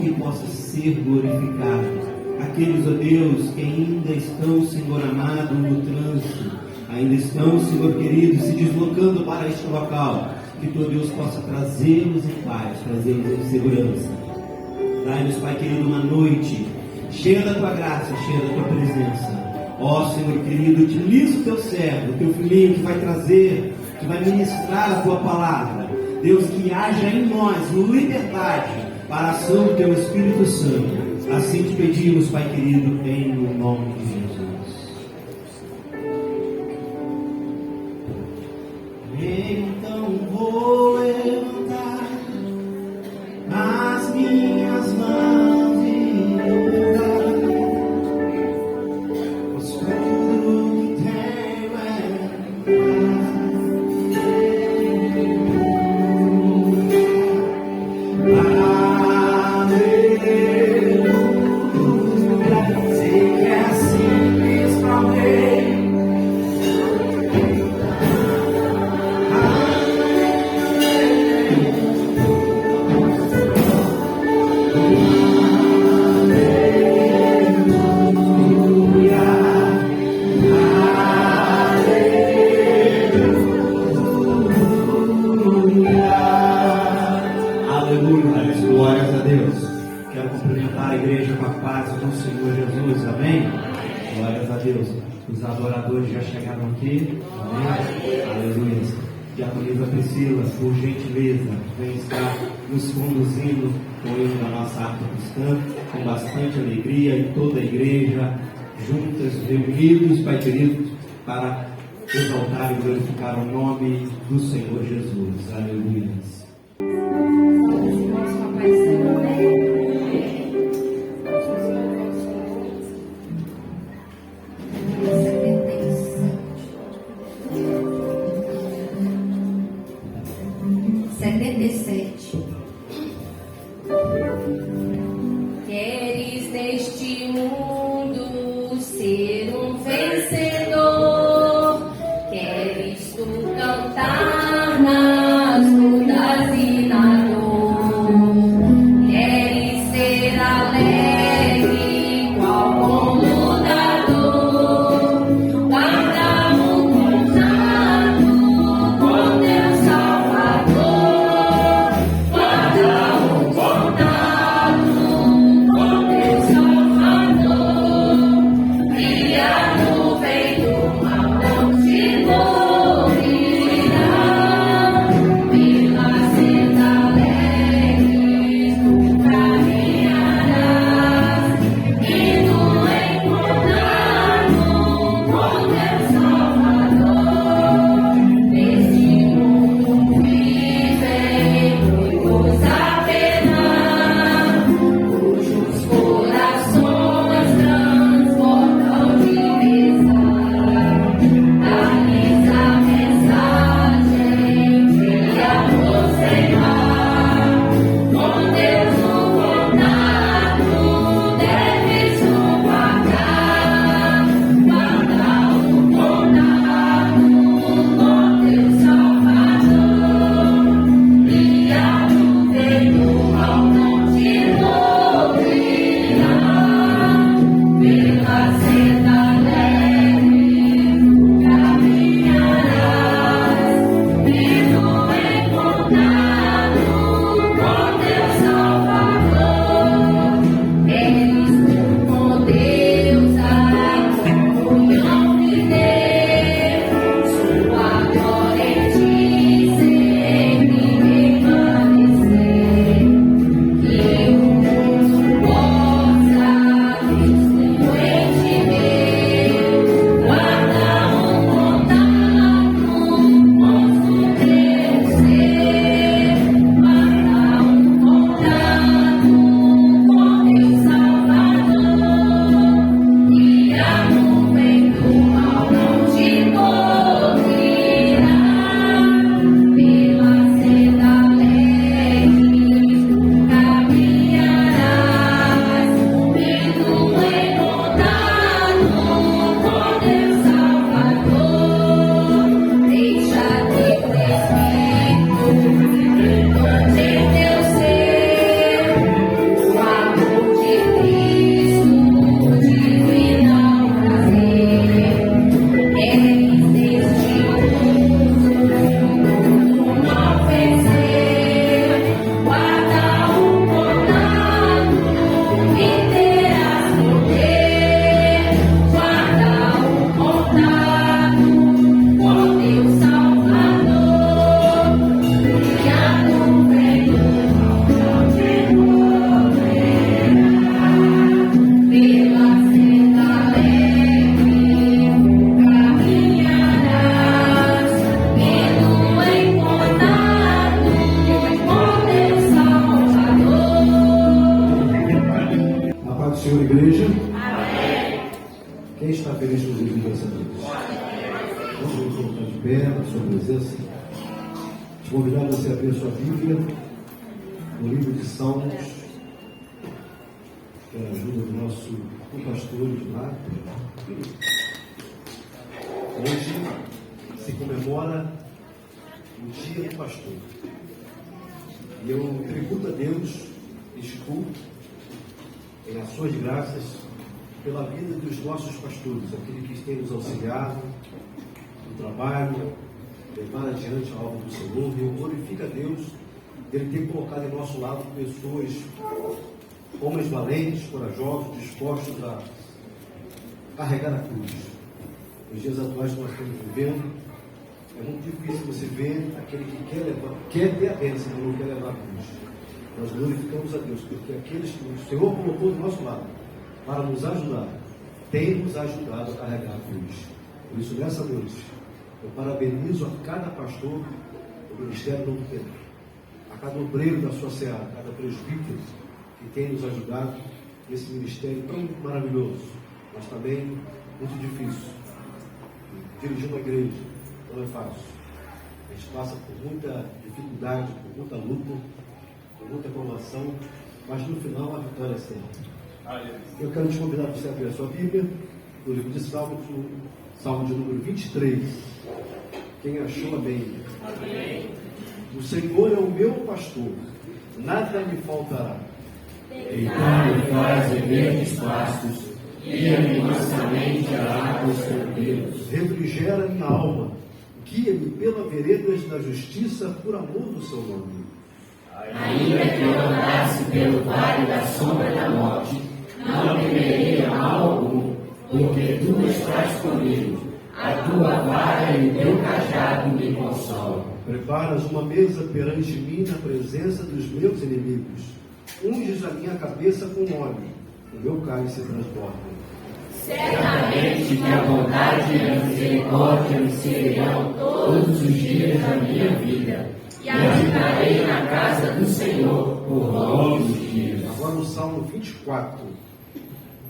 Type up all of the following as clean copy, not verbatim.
Ele possa ser glorificado. Aqueles, ó Deus, que ainda estão, Senhor amado, no trânsito, ainda estão, Senhor querido, se deslocando para este local, que tu, Deus, possa trazê-los em paz, trazê-los em segurança. Dai-nos, Pai querido, uma noite cheia da tua graça, cheia da tua presença. Ó Senhor querido, utiliza o teu servo, o teu filhinho que vai trazer, que vai ministrar a tua palavra. Deus, que haja em nós liberdade para a ação do teu Espírito Santo. Assim te pedimos, Pai querido, em nome de Jesus. Então vou levantar as minhas mãos e orar, pois tudo que tenho sei que é simples pra mim. Glórias a Deus. Quero cumprimentar a igreja com a paz do Senhor Jesus, amém? Glórias a Deus. Os adoradores já chegaram aqui, amém? Aleluia. Diaconisa Priscila, por gentileza, vem estar nos conduzindo com o hino da nossa arte cristã, com bastante alegria, e toda a igreja juntas, reunidos, Pai querido, para exaltar e glorificar o nome do Senhor Jesus. Aleluia. Queres neste mundo ser um vencedor? Queres tu cantar nas lutas e na dor? Senhor, igreja. Amém. Quem está feliz com os vídeos dessa noite? Vamos nos colocar de pé na sua presença. Te convidar a você a abrir a sua Bíblia no livro de Salmos, com a ajuda do nosso pastor de lá. Hoje se comemora o Dia do Pastor. E eu tributo a Deus este culto em ações de graças pela vida dos nossos pastores, aqueles que têm nos auxiliado no trabalho, levar adiante a obra do Senhor. E eu glorifico a Deus dele ter colocado em nosso lado pessoas, homens valentes, corajosos, dispostos a carregar a cruz. Nos dias atuais que nós estamos vivendo, é muito difícil você ver aquele que quer ter a bênção, mas não quer levar a cruz. Nós glorificamos a Deus, porque aqueles que o Senhor colocou do nosso lado para nos ajudar, têm nos ajudado a carregar a cruz. Por isso, nessa noite, eu parabenizo a cada pastor do Ministério Novo Tempo, a cada obreiro da sua seara, a cada presbítero que tem nos ajudado nesse ministério tão maravilhoso, mas também muito difícil. Dirigir uma igreja não é fácil. A gente passa por muita dificuldade, por muita luta, por muita provação, mas no final a vitória é certa. Eu quero te convidar para você abrir a sua Bíblia, no livro de Salmos, no Salmo de número 23. Quem achou, amém. Amém. O Senhor é o meu pastor, nada me faltará. Deitar-me faz em verdes pastos, guia-me mansamente a águas tranquilas. Refrigera minha alma, guia-me pela veredas da justiça por amor do seu nome. Ainda que eu andasse pelo vale da sombra da morte, não temerei mal algum, porque tu estás comigo. A tua vara e o teu cajado me consolam. Preparas uma mesa perante mim na presença dos meus inimigos. Unges a minha cabeça com óleo, o meu cálice transborda. Certamente que a bondade e a misericórdia me seguirão todos os dias da minha vida, e habitarei na casa do Senhor por longos dias. Agora no Salmo 24.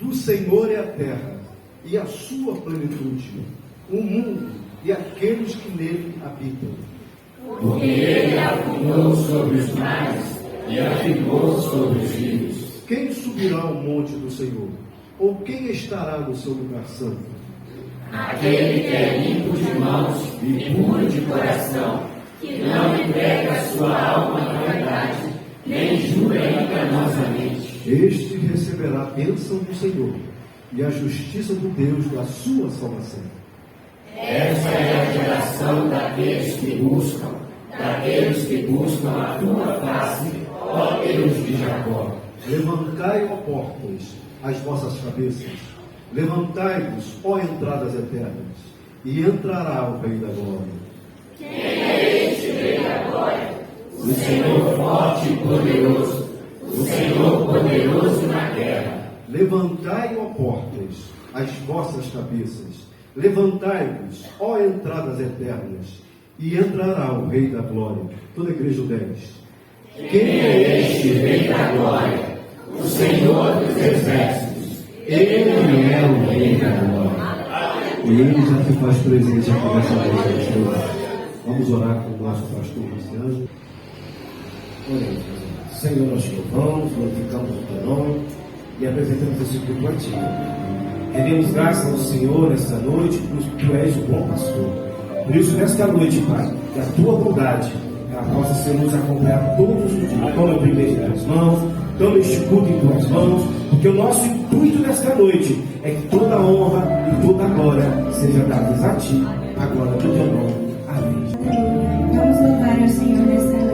Do Senhor é a terra e a sua plenitude, o mundo e aqueles que nele habitam. Porque ele afundou sobre os mares e afirmou sobre os rios. Quem subirá ao monte do Senhor? Ou quem estará no seu lugar santo? Aquele que é limpo de mãos e puro de coração, que não entrega a sua alma à vaidade, nem jura enganosamente. Este receberá a bênção do Senhor e a justiça do Deus da sua salvação. Essa é a geração daqueles que buscam a tua face, ó Deus de Jacó. Levantai, ó portas, as vossas cabeças. Levantai-vos, ó entradas eternas, e entrará o Rei da Glória. Quem é este Rei da Glória? O Senhor forte e poderoso, o Senhor poderoso na terra. Levantai, ó portas, as vossas cabeças. Levantai-vos, ó entradas eternas, e entrará o Rei da Glória. Toda a igreja 10. Quem é este Rei da Glória? O Senhor dos Exércitos. Ele é o Rei da Glória. E ele já se faz presente aqui nessa noite. Vamos orar com o nosso pastor Luciano. Oremos. Senhor, nós te louvamos, glorificamos o teu nome e apresentamos esse culto a ti. Rendemos graças ao Senhor nesta noite, porque tu és o bom pastor. Por isso, nesta noite, Pai, que a tua bondade ela possa ser nos acompanhar todos os dias. Toma o primeiro em tuas mãos, toma este culto em tuas mãos, porque o nosso intuito nesta noite é que toda a honra e toda a glória seja dada a ti, agora no teu nome. Amém. Vamos louvar ao Senhor nesta noite.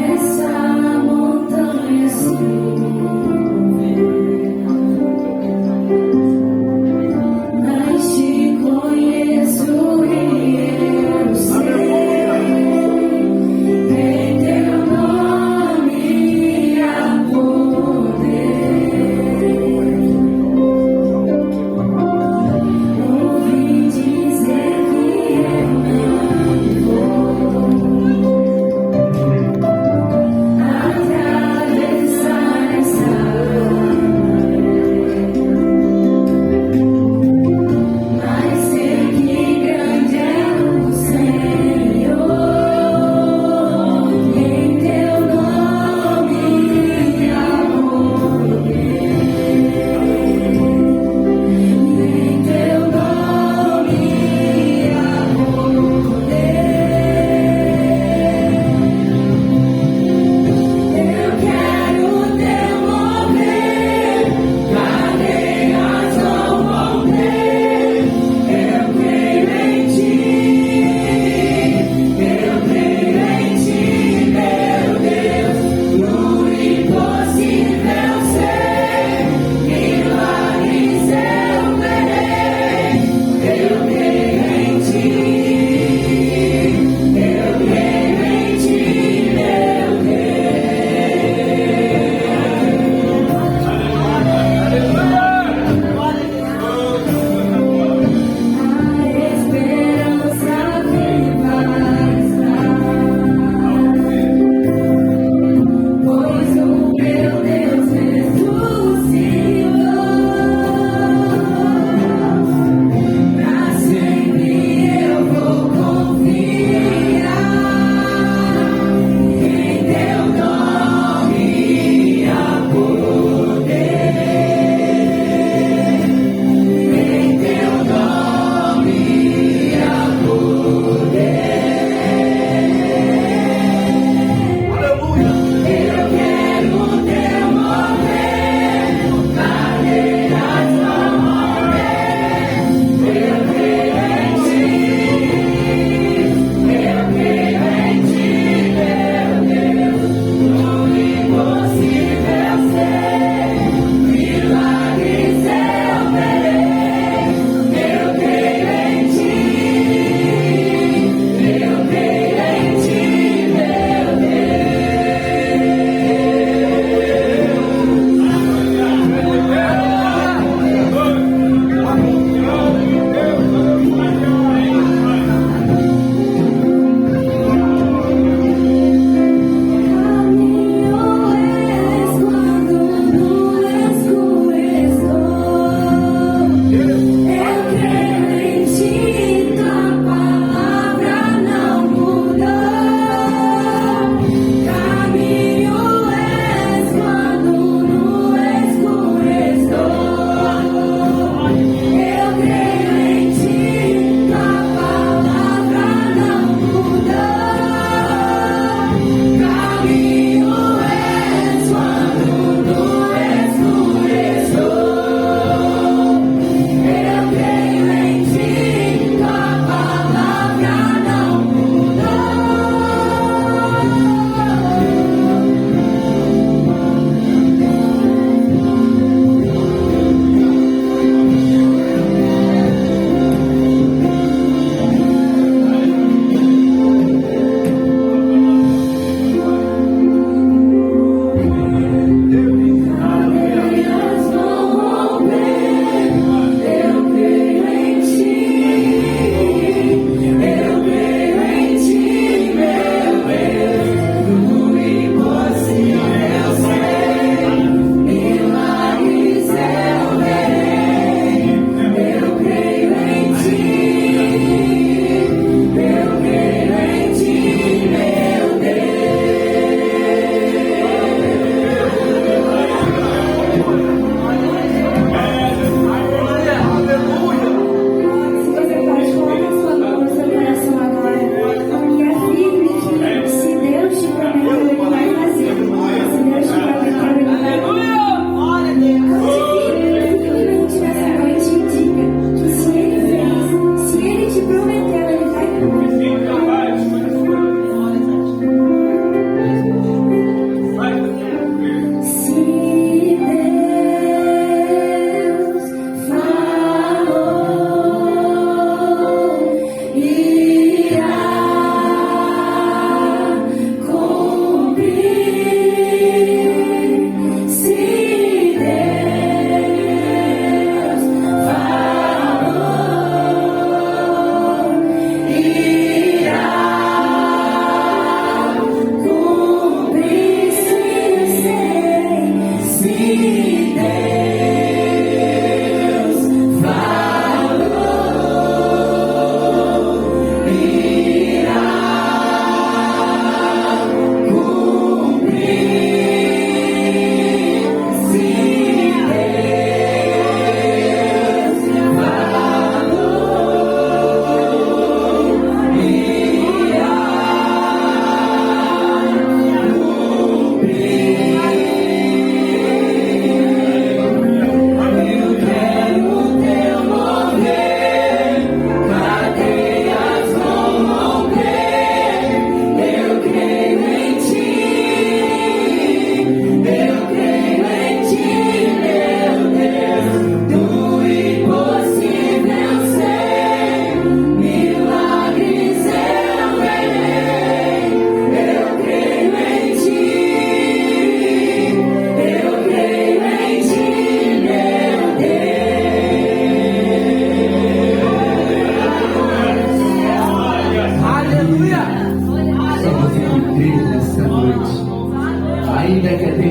Essa montanha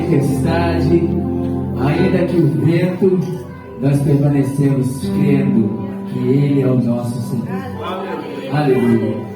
tempestade, ainda que o vento, nós permanecemos crendo que Ele é o nosso Senhor. Aleluia.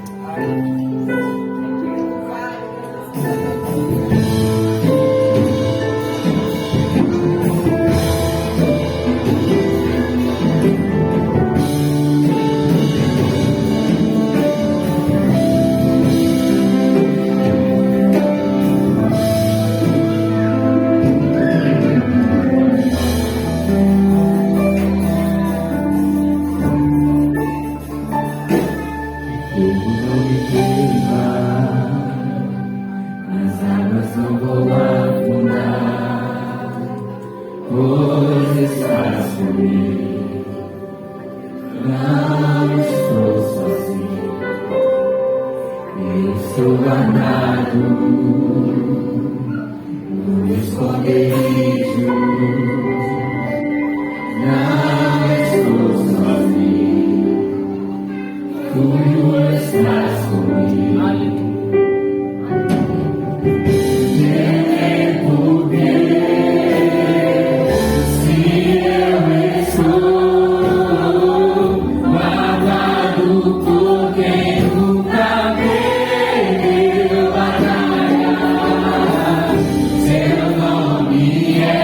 Seu nome é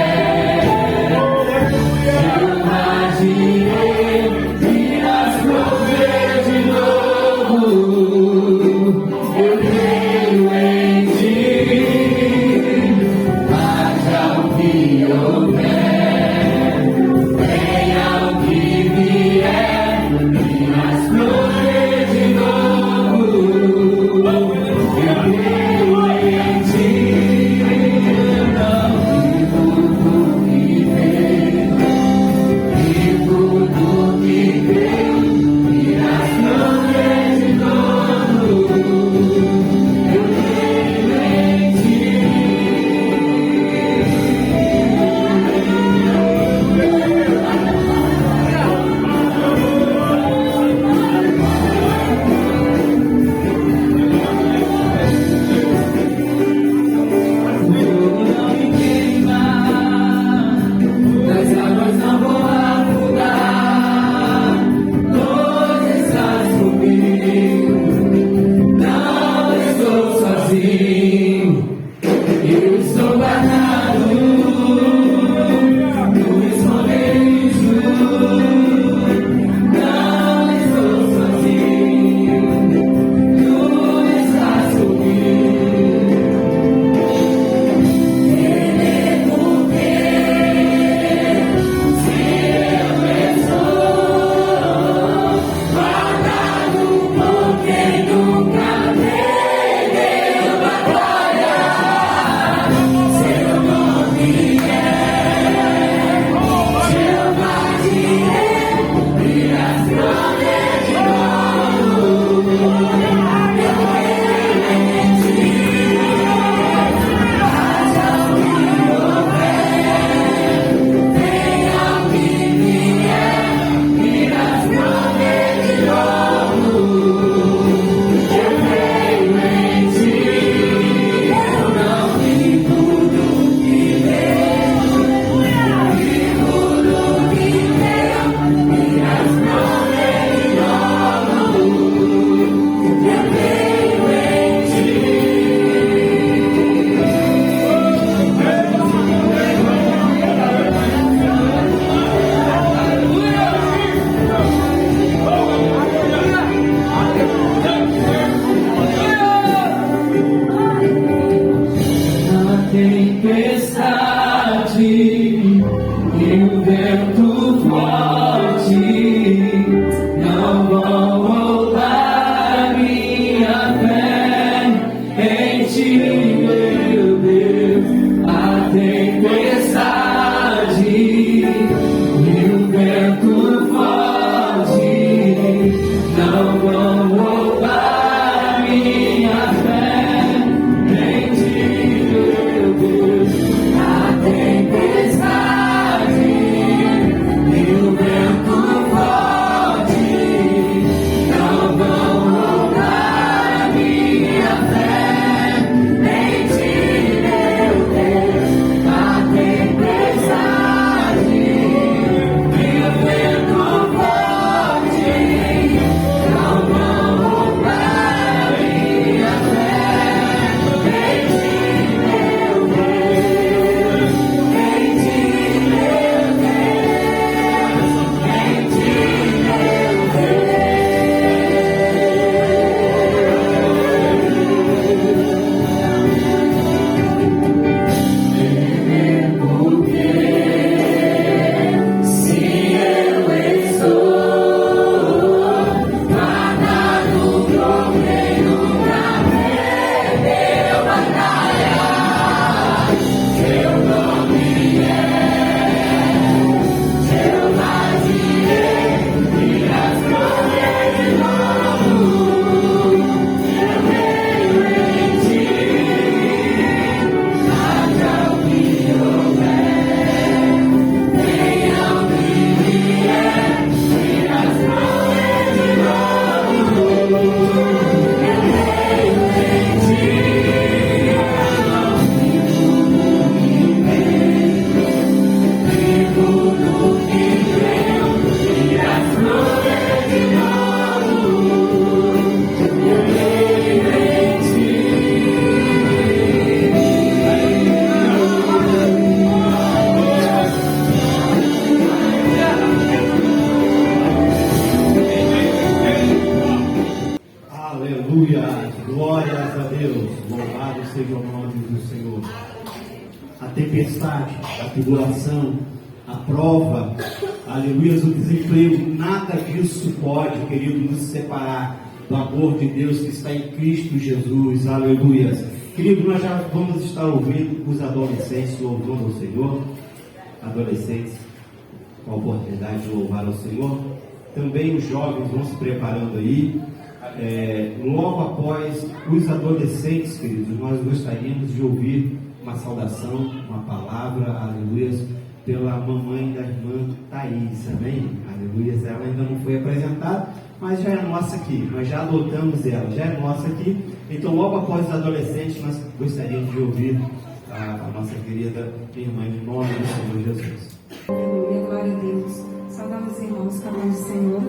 Glórias a Deus. Louvado seja o nome do Senhor. A tempestade, a tribulação, a prova, aleluia, o desemprego, nada disso pode, querido, nos separar do amor de Deus que está em Cristo Jesus. Aleluia. Querido, nós já vamos estar ouvindo os adolescentes louvando ao Senhor. Adolescentes com a oportunidade de louvar ao Senhor. Também os jovens vão se preparando aí. Logo após os adolescentes, queridos, nós gostaríamos de ouvir uma saudação, uma palavra, aleluia, pela mamãe da irmã Thaís, amém? Aleluia, ela ainda não foi apresentada, mas já é nossa aqui, nós já adotamos ela, já é nossa aqui. Então, logo após os adolescentes, nós gostaríamos de ouvir a nossa querida irmã, em nome do Senhor Jesus. Aleluia, glória a Deus. Saudamos irmãos com a paz do Senhor.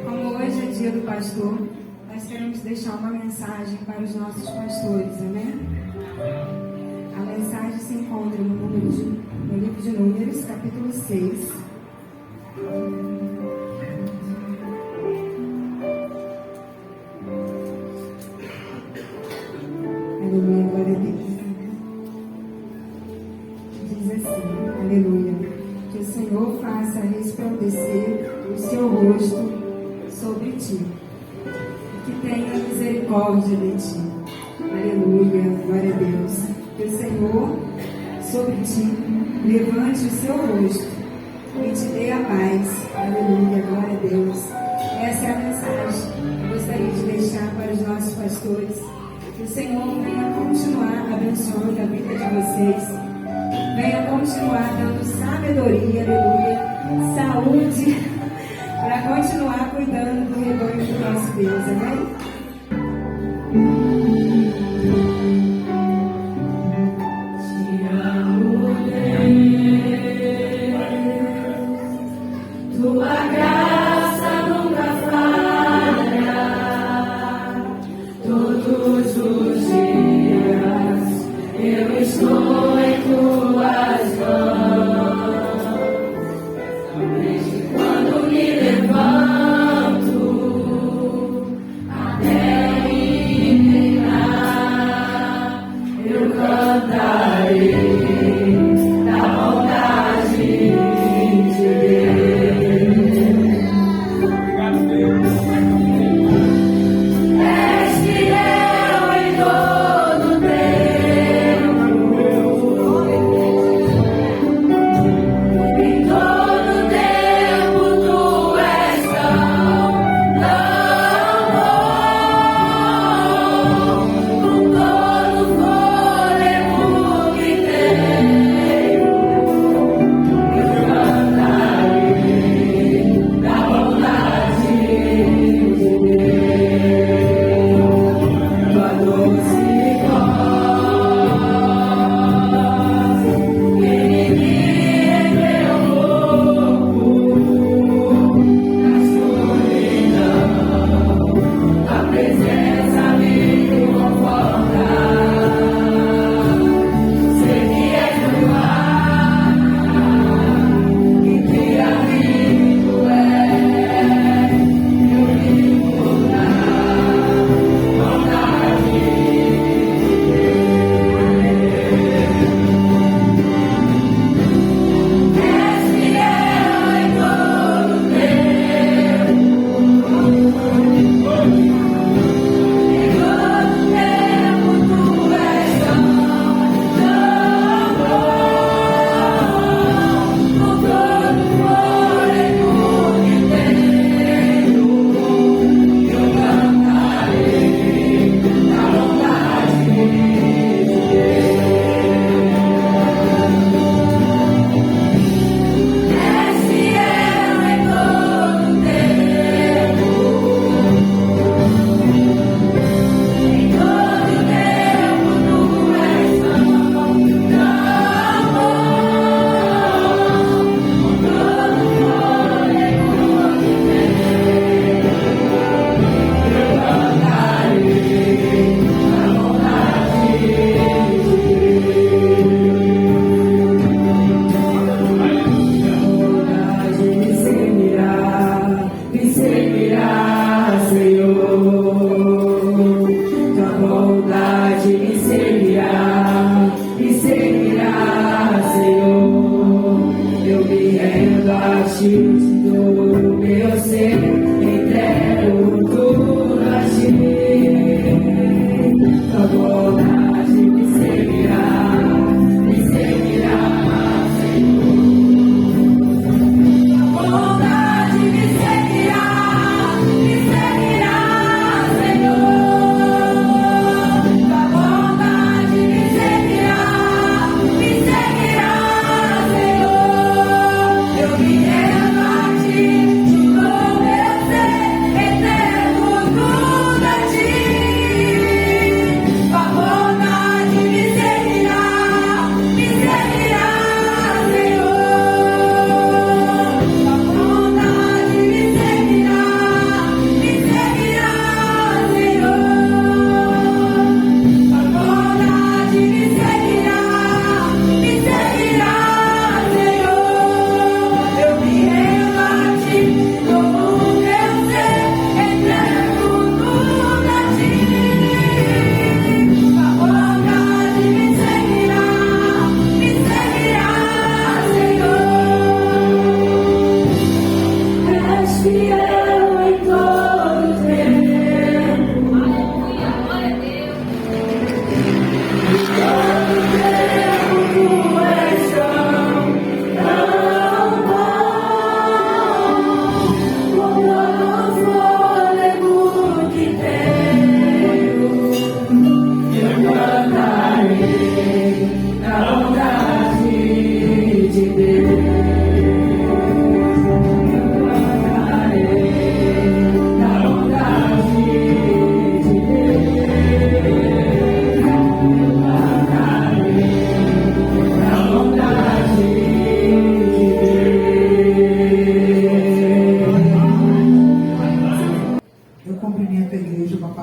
Como hoje é dia do pastor, nós queremos deixar uma mensagem para os nossos pastores, amém? A mensagem se encontra no livro de Números, capítulo 6. Aleluia, glória a Deus. Diz assim, aleluia, que o Senhor faça resplandecer o seu rosto sobre ti, e que tenha misericórdia de ti. Aleluia, glória a Deus. Que o Senhor sobre ti levante o seu rosto e te dê a paz. Aleluia, glória a Deus. Essa é a mensagem que eu gostaria de deixar para os nossos pastores. Que o Senhor venha continuar abençoando a vida de vocês. Venha continuar dando sabedoria, aleluia, saúde, para continuar cuidando do rebanho do nosso Deus, amém? Tua graça nunca falha, todos os dias eu estou em tuas mãos. Desde quando me levanto até me terminar, eu cantarei da bondade de Deus.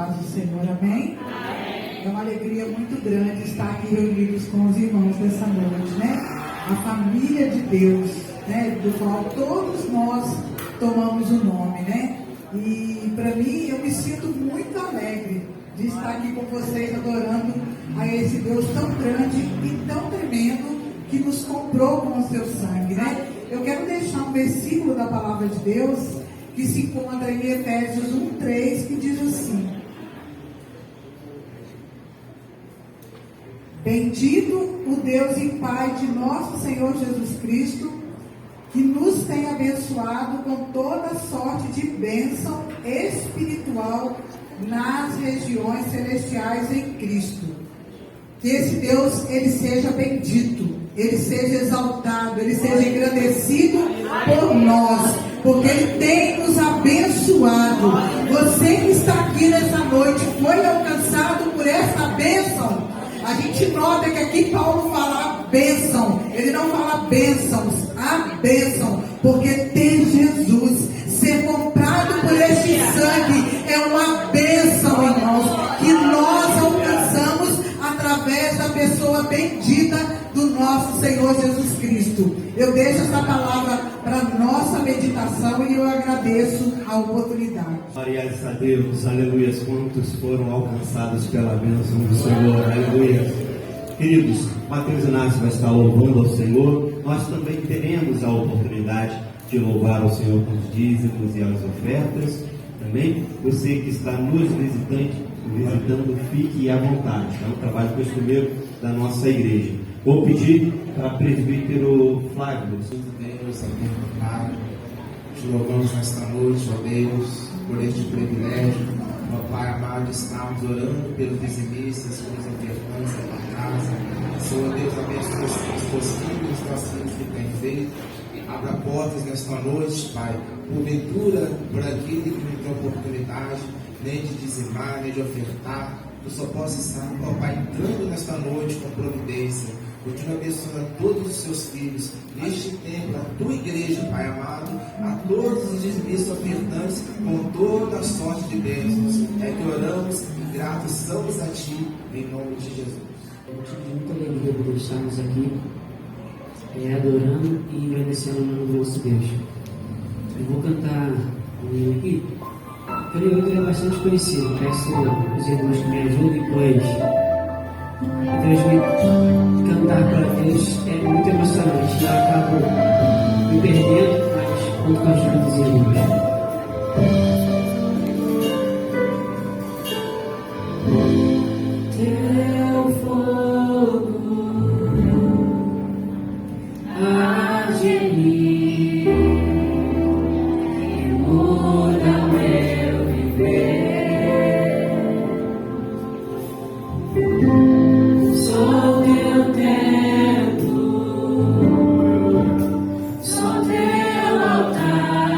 paz do Senhor, amém? É uma alegria muito grande estar aqui reunidos com os irmãos dessa noite, né? A família de Deus, né? Do qual todos nós tomamos o nome, né? E para mim, eu me sinto muito alegre de estar aqui com vocês adorando a esse Deus tão grande e tão tremendo que nos comprou com o seu sangue, né? Eu quero deixar um versículo da palavra de Deus que se encontra em Efésios 1:3, que diz assim: bendito o Deus e Pai de nosso Senhor Jesus Cristo, que nos tem abençoado com toda sorte de bênção espiritual nas regiões celestiais em Cristo. Que esse Deus, ele seja bendito, ele seja exaltado, ele seja engrandecido por nós, porque ele tem nos abençoado. Você que está aqui nessa noite foi alcançado por essa bênção. A gente nota que aqui Paulo fala bênção, ele não fala bênçãos, a bênção, porque ter Jesus, ser comprado por este sangue, é uma bênção, irmãos, que nós alcançamos através da pessoa bendita do nosso Senhor Jesus Cristo. Eu deixo essa palavra para nossa meditação e eu agradeço a oportunidade. Glórias a Deus, aleluia. Quantos foram alcançados pela bênção do Senhor, aleluia. Queridos, Mateus Inácio vai estar louvando ao Senhor. Nós também teremos a oportunidade de louvar ao Senhor com os dízimos e as ofertas. Também você que está nos visitando, fique à vontade. É um trabalho costumeiro da nossa igreja. Vou pedir para o presbítero Flávio. Deus, amém, Pai. Te louvamos nesta noite, ó Deus, por este privilégio, ó Pai amado, estamos orando pelos dizimistas, pelos enfermos da tua casa. Senhor Deus, abençoe os teus filhos, os teus filhos que têm feito. Abra portas nesta noite, Pai, porventura, por aquele que não tem oportunidade nem de dizimar, nem de ofertar, tu só possa estar, ó Pai, entrando nesta noite com providência. Continua abençoando a todos os seus filhos, neste tempo, a tua igreja, Pai amado, a todos os dizimistas ofertantes, com toda a sorte de bênçãos. É que oramos e gratos somos a Ti, em nome de Jesus. Eu tive muita alegria por estarmos aqui, adorando e agradecendo o nome do nosso Deus. Eu vou cantar um hino aqui. Creio que ele é bastante conhecido. Peço os irmãos que me ajudem, pois infelizmente cantar para Deus é muito emocionante. Eu acabo me perdendo, mas conto com a ajuda dos irmãos. Teu fogo arde em mim e muda meu viver. Sou teu templo, sou teu altar.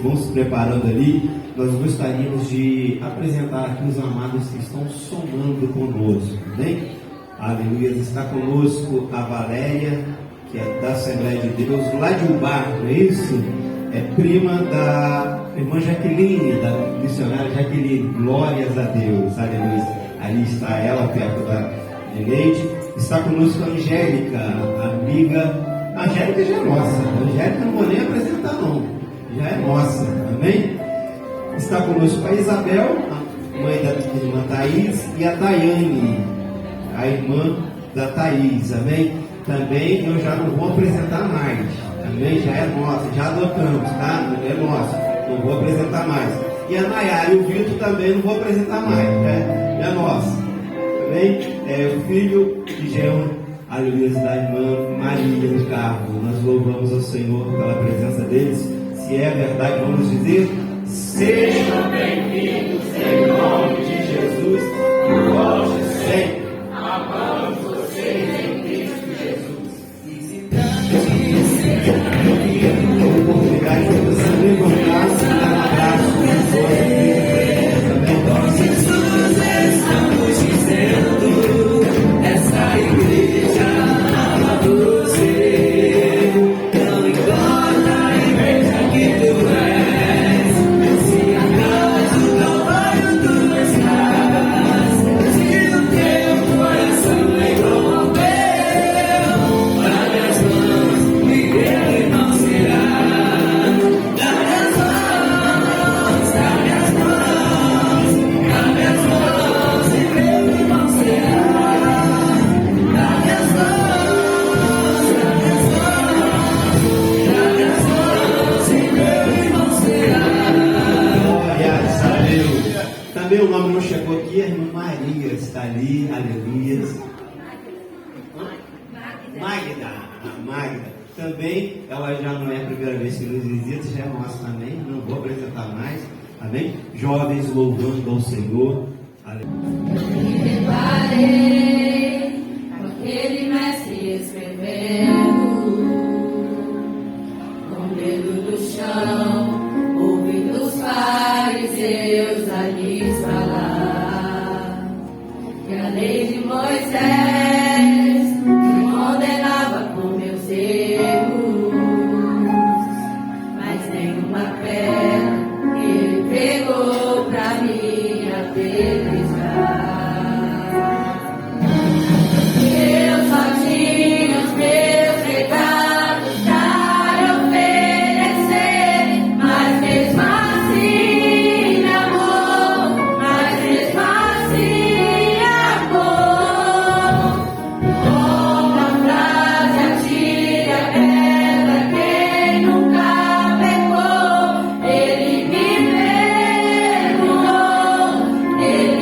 vão se preparando ali, nós gostaríamos de apresentar aqui os amados que estão somando conosco, amém? Aleluia. Está conosco a Valéria, que é da Assembleia de Deus, lá de Ubar, não é isso? É prima da irmã Jaqueline, da missionária Jaqueline. Glórias a Deus, aleluia. Ali está ela, perto da Neide. Está conosco a Angélica, amiga. A Angélica já é nossa. A Angélica não vou nem apresentar, não. Já é nossa, amém? Está conosco a Isabel, a mãe da irmã Thaís, e a Daiane, a irmã da Thaís, amém? Também eu já não vou apresentar mais, amém? Já é nossa, já adotamos, tá? É nosso, não vou apresentar mais. E a Nayara e o Vitor também não vou apresentar mais, né? É nosso, amém? É o filho de Jean, aleluia, da irmã Maria do Carmo. Nós louvamos ao Senhor pela presença deles. Se é verdade, vamos dizer: sejam bem-vindos em nome de Jesus, e volte sempre. Amamos vocês em Cristo Jesus. A oportunidade de você levantar-se e dar um abraço com Jesus, estamos dizendo, essa igreja ama você. Não importa a igreja que tu és, se acaso o Calvário tu estás, se o teu coração é igual ao meu, dá-me as mãos e ele não será. Dá-me as mãos, dá-me as mãos, dá-me as mãos e ele não será. Dá-me as mãos, dá-me as mãos, dá-me as mãos e ele não será. glórias a Deus. Também o nome não chegou aqui, a irmã Maria está ali, aleluia. Magda, a Magda. Também, ela já não é a primeira vez que nos visita, já é nossa também, não vou apresentar mais, amém? Jovens louvando ao Senhor, aleluia. Me deparei com aquele mestre escrevendo, com medo do chão, ouvindo os fariseus a lhes falar que a lei de Moisés me condenava com meus erros, mas nenhuma pedra ele pegou pra me apedrejar. Eu só tinha os meus pecados para oferecer, mas mesmo assim me amou, mas mesmo assim amou. Como a frase atire a pedra quem nunca pecou, ele me perdoou, ele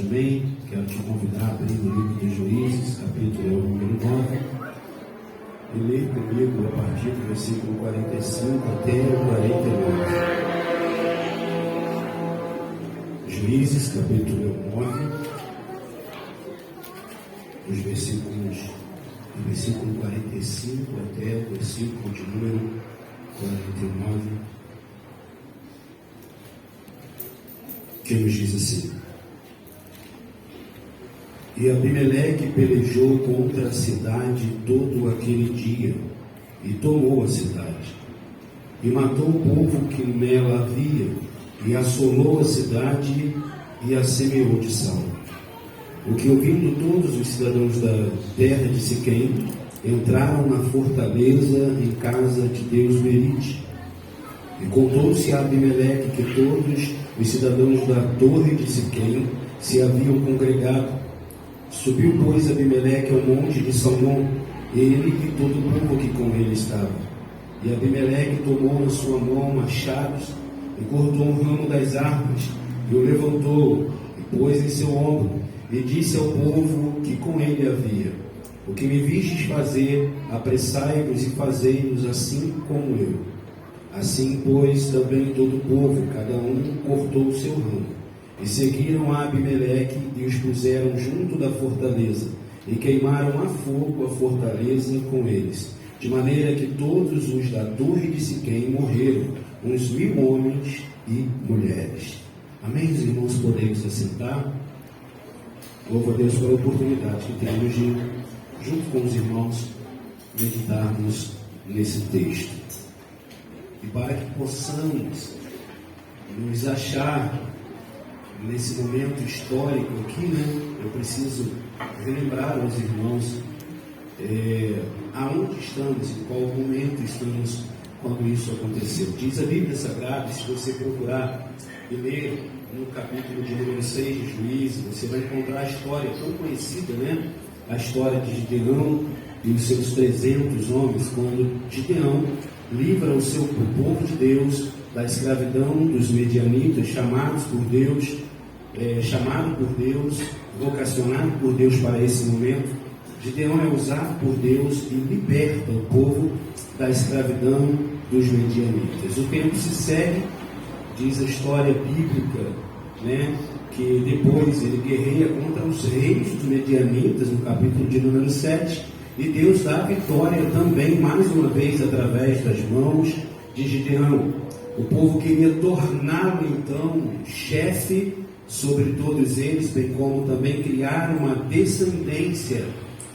fortemente. Quero te convidar a abrir o livro de Juízes, capítulo número 9, e ler comigo a partir do versículo 45 até o 49. Juízes, capítulo 9, os versículos do versículo 45 até o versículo de número 49, que nos diz assim: E Abimeleque pelejou contra a cidade todo aquele dia, e tomou a cidade, e matou o povo que nela havia, e assolou a cidade, e a semeou de sal. O que, ouvindo todos os cidadãos da terra de Siquém, entraram na fortaleza em casa de Deus Merite. E contou-se a Abimeleque que todos os cidadãos da torre de Siquém se haviam congregado. Subiu, pois, Abimeleque ao monte de Salmão, ele e todo o povo que com ele estava. E Abimeleque tomou na sua mão machados e cortou um ramo das árvores, e o levantou e pôs em seu ombro, e disse ao povo que com ele havia: O que me vistes fazer, apressai-vos e fazei-nos assim como eu. Assim, pois, também todo o povo, cada um cortou o seu ramo, e seguiram a Abimeleque e os puseram junto da fortaleza, e queimaram a fogo a fortaleza com eles, de maneira que todos os da torre de Siquém morreram, uns 1000 homens e mulheres. Amém, os irmãos, podemos assentar. Louvo a Deus pela oportunidade que temos de, junto com os irmãos, meditarmos nesse texto. E para que possamos nos achar nesse momento histórico aqui, né? Eu preciso relembrar aos irmãos aonde estamos, em qual momento estamos quando isso aconteceu. Diz a Bíblia Sagrada, se você procurar e ler no capítulo de número 6 de Juízes, você vai encontrar a história tão conhecida, né? A história de Gideão e os seus 300 homens, quando Gideão livra o povo de Deus da escravidão dos medianitas, chamado por Deus, vocacionado por Deus para esse momento. Gideão é usado por Deus e liberta o povo da escravidão dos medianitas. O tempo se segue, diz a história bíblica, né, que depois ele guerreia contra os reis dos medianitas, no capítulo de número 7, e Deus dá a vitória também, mais uma vez, através das mãos de Gideão. O povo queria torná-lo, então, chefe sobre todos eles, bem como também criar uma descendência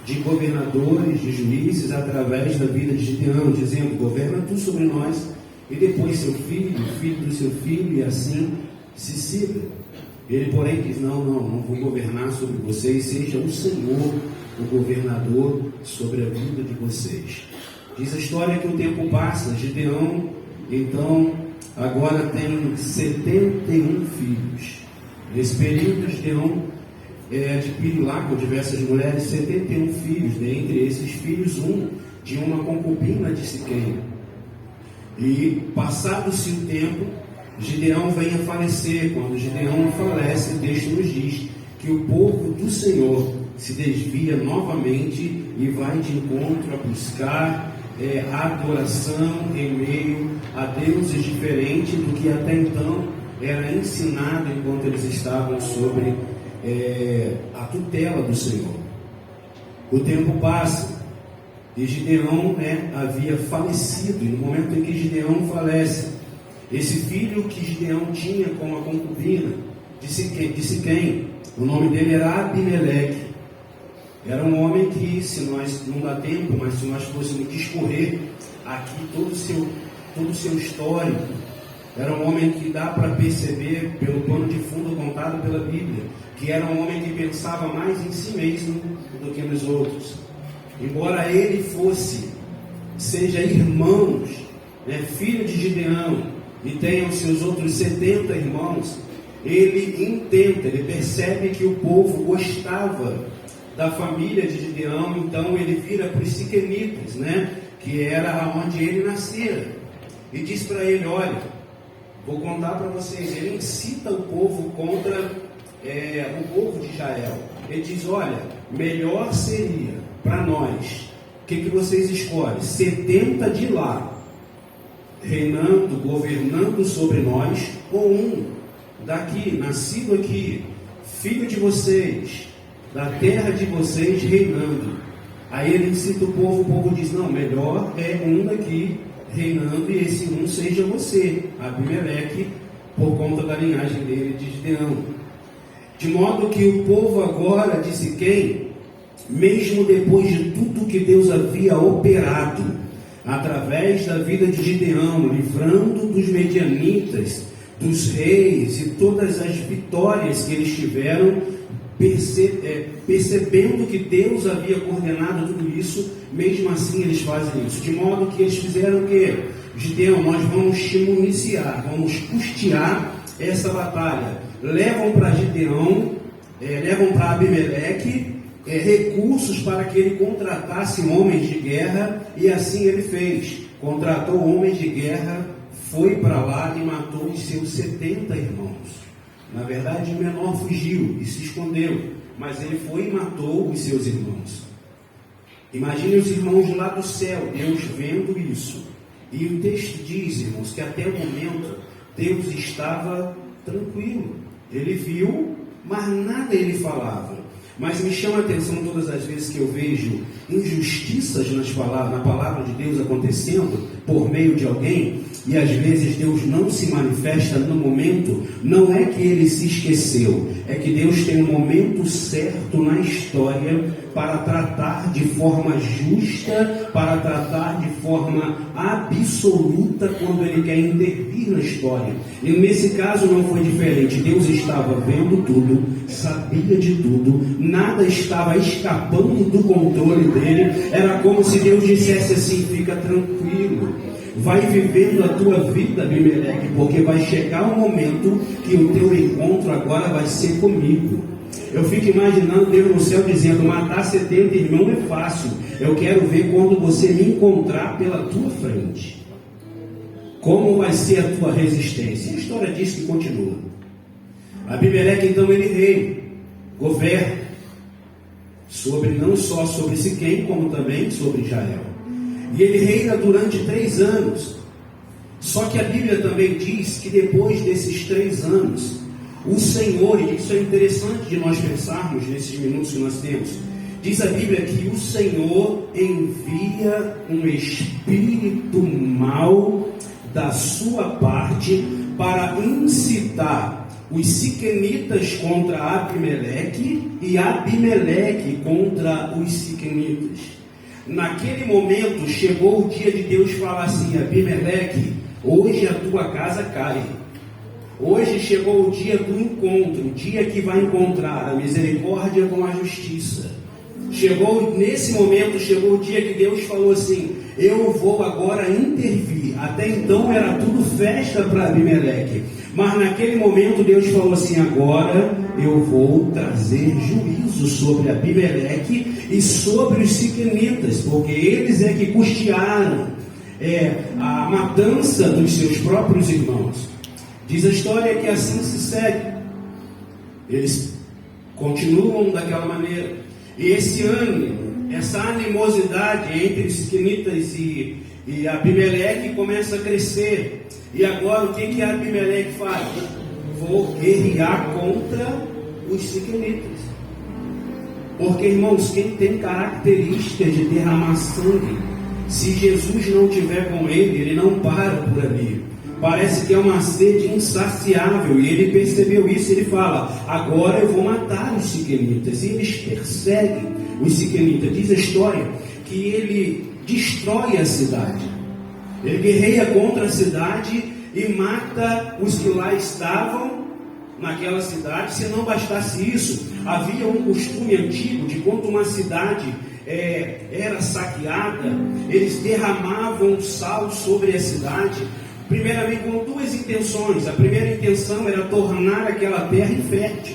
de governadores, de juízes, através da vida de Gideão, dizendo: governa tu sobre nós, e depois seu filho, o filho do seu filho, e assim se siga. Ele, porém, diz: não vou governar sobre vocês, seja o Senhor o governador sobre a vida de vocês. Diz a história que o tempo passa, Gideão, então, agora tem 71 filhos. Nesse período, Gideão adquire lá com diversas mulheres 71 filhos, dentre esses filhos, um de uma concubina de Siquém. E passado-se o tempo, Gideão vem a falecer. Quando Gideão falece, o texto nos diz que o povo do Senhor se desvia novamente e vai de encontro a buscar adoração em meio a deuses diferentes do que até então era ensinado enquanto eles estavam sobre a tutela do Senhor. O tempo passa e Gideão havia falecido, e no momento em que Gideão falece, esse filho que Gideão tinha com a concubina de Siquém, o nome dele era Abimeleque. Era um homem que, se nós não dá tempo, mas se nós fôssemos discorrer aqui todo o seu histórico, era um homem que dá para perceber pelo pano de fundo contado pela Bíblia, que era um homem que pensava mais em si mesmo do que nos outros. Embora ele seja irmãos, filho de Gideão, e tenha os seus outros 70 irmãos, ele percebe que o povo gostava da família de Gideão, então ele vira para os siquemitas, que era onde ele nascera, e diz para ele: olha, vou contar para vocês. Ele incita o povo contra o povo de Israel. Ele diz: olha, melhor seria para nós, o que vocês escolhem? 70 de lá, reinando, governando sobre nós, ou um daqui, nascido aqui, filho de vocês, da terra de vocês, reinando. Aí ele cita o povo diz: não, melhor é um daqui reinando, e esse um seja você, Abimeleque, por conta da linhagem dele de Gideão. De modo que o povo agora disse quem? Mesmo depois de tudo que Deus havia operado através da vida de Gideão, livrando dos medianitas, dos reis e todas as vitórias que eles tiveram, percebendo que Deus havia coordenado tudo isso, mesmo assim eles fazem isso. De modo que eles fizeram o quê? Gideão, nós vamos te municiar, vamos custear essa batalha. Levam para Gideão, levam para Abimeleque recursos para que ele contratasse homens de guerra, e assim ele fez. Contratou homens de guerra, foi para lá e matou os seus 70 irmãos. Na verdade, o menor fugiu e se escondeu, mas ele foi e matou os seus irmãos. Imagine os irmãos lá do céu, Deus vendo isso. E o texto diz, irmãos, que até o momento Deus estava tranquilo. Ele viu, mas nada ele falava. Mas me chama a atenção todas as vezes que eu vejo injustiças na palavra de Deus acontecendo por meio de alguém, e às vezes Deus não se manifesta no momento. Não é que ele se esqueceu, é que Deus tem um momento certo na história para tratar de forma justa, para tratar de forma absoluta quando ele quer intervir na história. E nesse caso não foi diferente. Deus estava vendo tudo, sabia de tudo, nada estava escapando do controle dele. Era como se Deus dissesse assim: fica tranquilo, vai vivendo a tua vida, Abimeleque, porque vai chegar um momento que o teu encontro agora vai ser comigo. Eu fico imaginando Deus no céu dizendo: matar 70 irmãos é fácil, eu quero ver quando você me encontrar pela tua frente. Como vai ser a tua resistência? A história diz que continua. Abimeleque então ele reina, governa, não só sobre Siquém, como também sobre Israel. E ele reina durante 3 anos. Só que a Bíblia também diz que depois desses 3 anos, o Senhor, e isso é interessante de nós pensarmos nesses minutos que nós temos, diz a Bíblia que o Senhor envia um espírito mau da sua parte para incitar os siquemitas contra Abimeleque e Abimeleque contra os siquemitas. Naquele momento chegou o dia de Deus falar assim: Abimeleque, hoje a tua casa cai. Hoje chegou o dia do encontro, o dia que vai encontrar a misericórdia com a justiça. Nesse momento chegou o dia que Deus falou assim: eu vou agora intervir. Até então era tudo festa para Abimeleque, mas naquele momento Deus falou assim: agora eu vou trazer juízo sobre Abimeleque e sobre os siquemitas, porque eles é que custearam a matança dos seus próprios irmãos. Diz a história que assim se segue. Eles continuam daquela maneira. E esse ânimo, essa animosidade entre os siquemitas e Abimeleque começa a crescer. E agora o que Abimeleque faz? Vou guerrear contra os siquemitas. Porque, irmãos, quem tem características de derramar sangue, se Jesus não estiver com ele não para por ali. Parece que é uma sede insaciável, e ele percebeu isso. Ele fala: agora eu vou matar os siquemitas. E eles perseguem os siquemitas. Diz a história que ele destrói a cidade, ele guerreia contra a cidade e mata os que lá estavam naquela cidade. Se não bastasse isso, havia um costume antigo de quando uma cidade era saqueada, eles derramavam sal sobre a cidade, primeiramente com 2 intenções. A primeira intenção era tornar aquela terra infértil,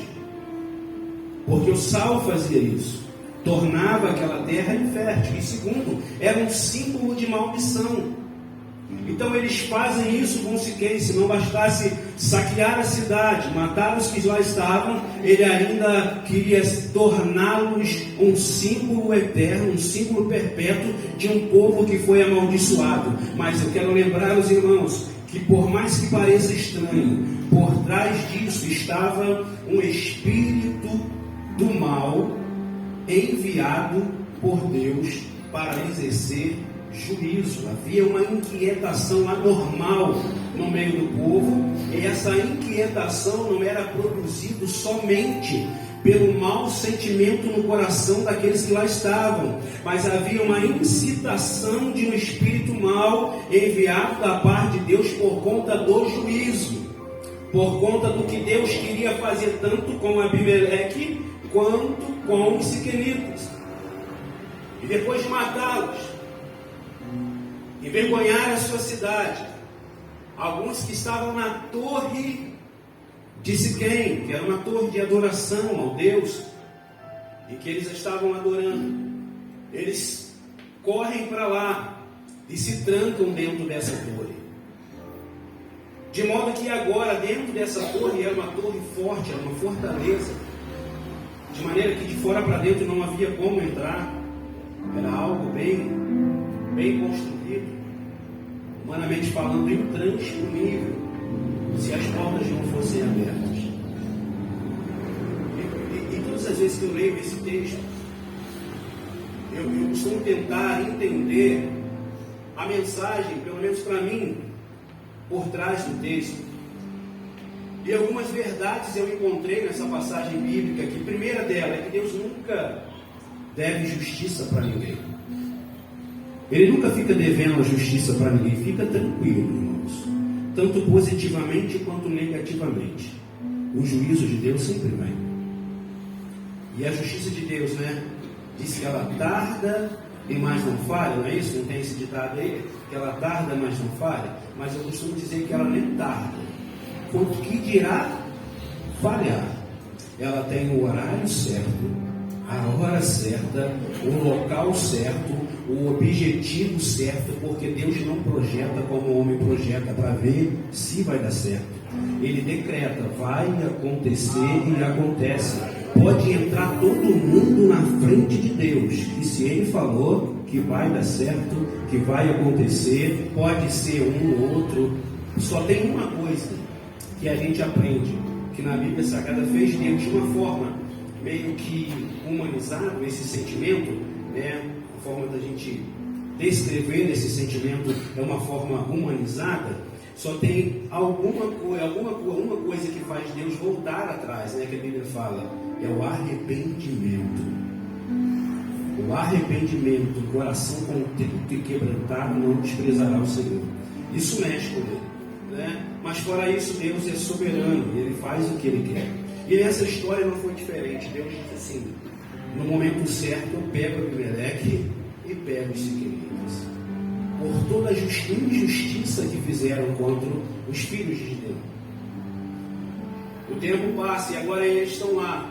porque o sal fazia isso, tornava aquela terra infértil. E segundo, era um símbolo de maldição. Então eles fazem isso com Siquém. Se não bastasse saquear a cidade, matar os que lá estavam, ele ainda queria torná-los um símbolo eterno, um símbolo perpétuo de um povo que foi amaldiçoado. Mas eu quero lembrar os irmãos que, por mais que pareça estranho, por trás disso estava um espírito do mal enviado por Deus para exercer juízo. Havia uma inquietação anormal no meio do povo, e essa inquietação não era produzida somente pelo mau sentimento no coração daqueles que lá estavam, mas havia uma incitação de um espírito mau enviado da parte de Deus por conta do juízo, por conta do que Deus queria fazer tanto com Abimeleque quanto com os siquemitas. E depois de matá-los, envergonhar a sua cidade, alguns que estavam na torre de Siquém, que era uma torre de adoração ao Deus, e que eles estavam adorando, eles correm para lá e se trancam dentro dessa torre. De modo que agora, dentro dessa torre, era uma torre forte, era uma fortaleza, de maneira que de fora para dentro não havia como entrar. Era algo bem construído, humanamente falando, intransponível, se as portas não fossem abertas. E todas as vezes que eu leio esse texto, eu costumo tentar entender a mensagem, pelo menos para mim, por trás do texto. E algumas verdades eu encontrei nessa passagem bíblica, que a primeira dela é que Deus nunca deve justiça para ninguém. Ele nunca fica devendo a justiça para ninguém. Fica tranquilo, irmãos, tanto positivamente quanto negativamente. O juízo de Deus sempre vem. E a justiça de Deus, diz que ela tarda e mais não falha, não é isso? Não tem esse ditado aí? Que ela tarda, mas não falha. Mas eu costumo dizer que ela nem tarda, quanto que dirá falhar. Ela tem o horário certo, a hora certa, o local certo, o objetivo certo, porque Deus não projeta como o homem projeta para ver se vai dar certo. Ele decreta, vai acontecer e acontece. Pode entrar todo mundo na frente de Deus, e se Ele falou que vai dar certo, que vai acontecer, pode ser um ou outro. Só tem uma coisa que a gente aprende, que na Bíblia Sagrada fez Deus de uma forma meio que humanizado esse sentimento, a forma da gente descrever esse sentimento é uma forma humanizada. Só tem alguma coisa que faz Deus voltar atrás, que a Bíblia fala, é o arrependimento. O arrependimento, o coração contrito e quebrantado não desprezará o Senhor. Isso mexe com Ele, Mas fora isso, Deus é soberano, Ele faz o que Ele quer. E nessa história não foi diferente. Deus diz assim, no momento certo eu pego Abimeleque e pego os siquemitas, por toda a injustiça que fizeram contra os filhos de Gideão. O tempo passa e agora eles estão lá,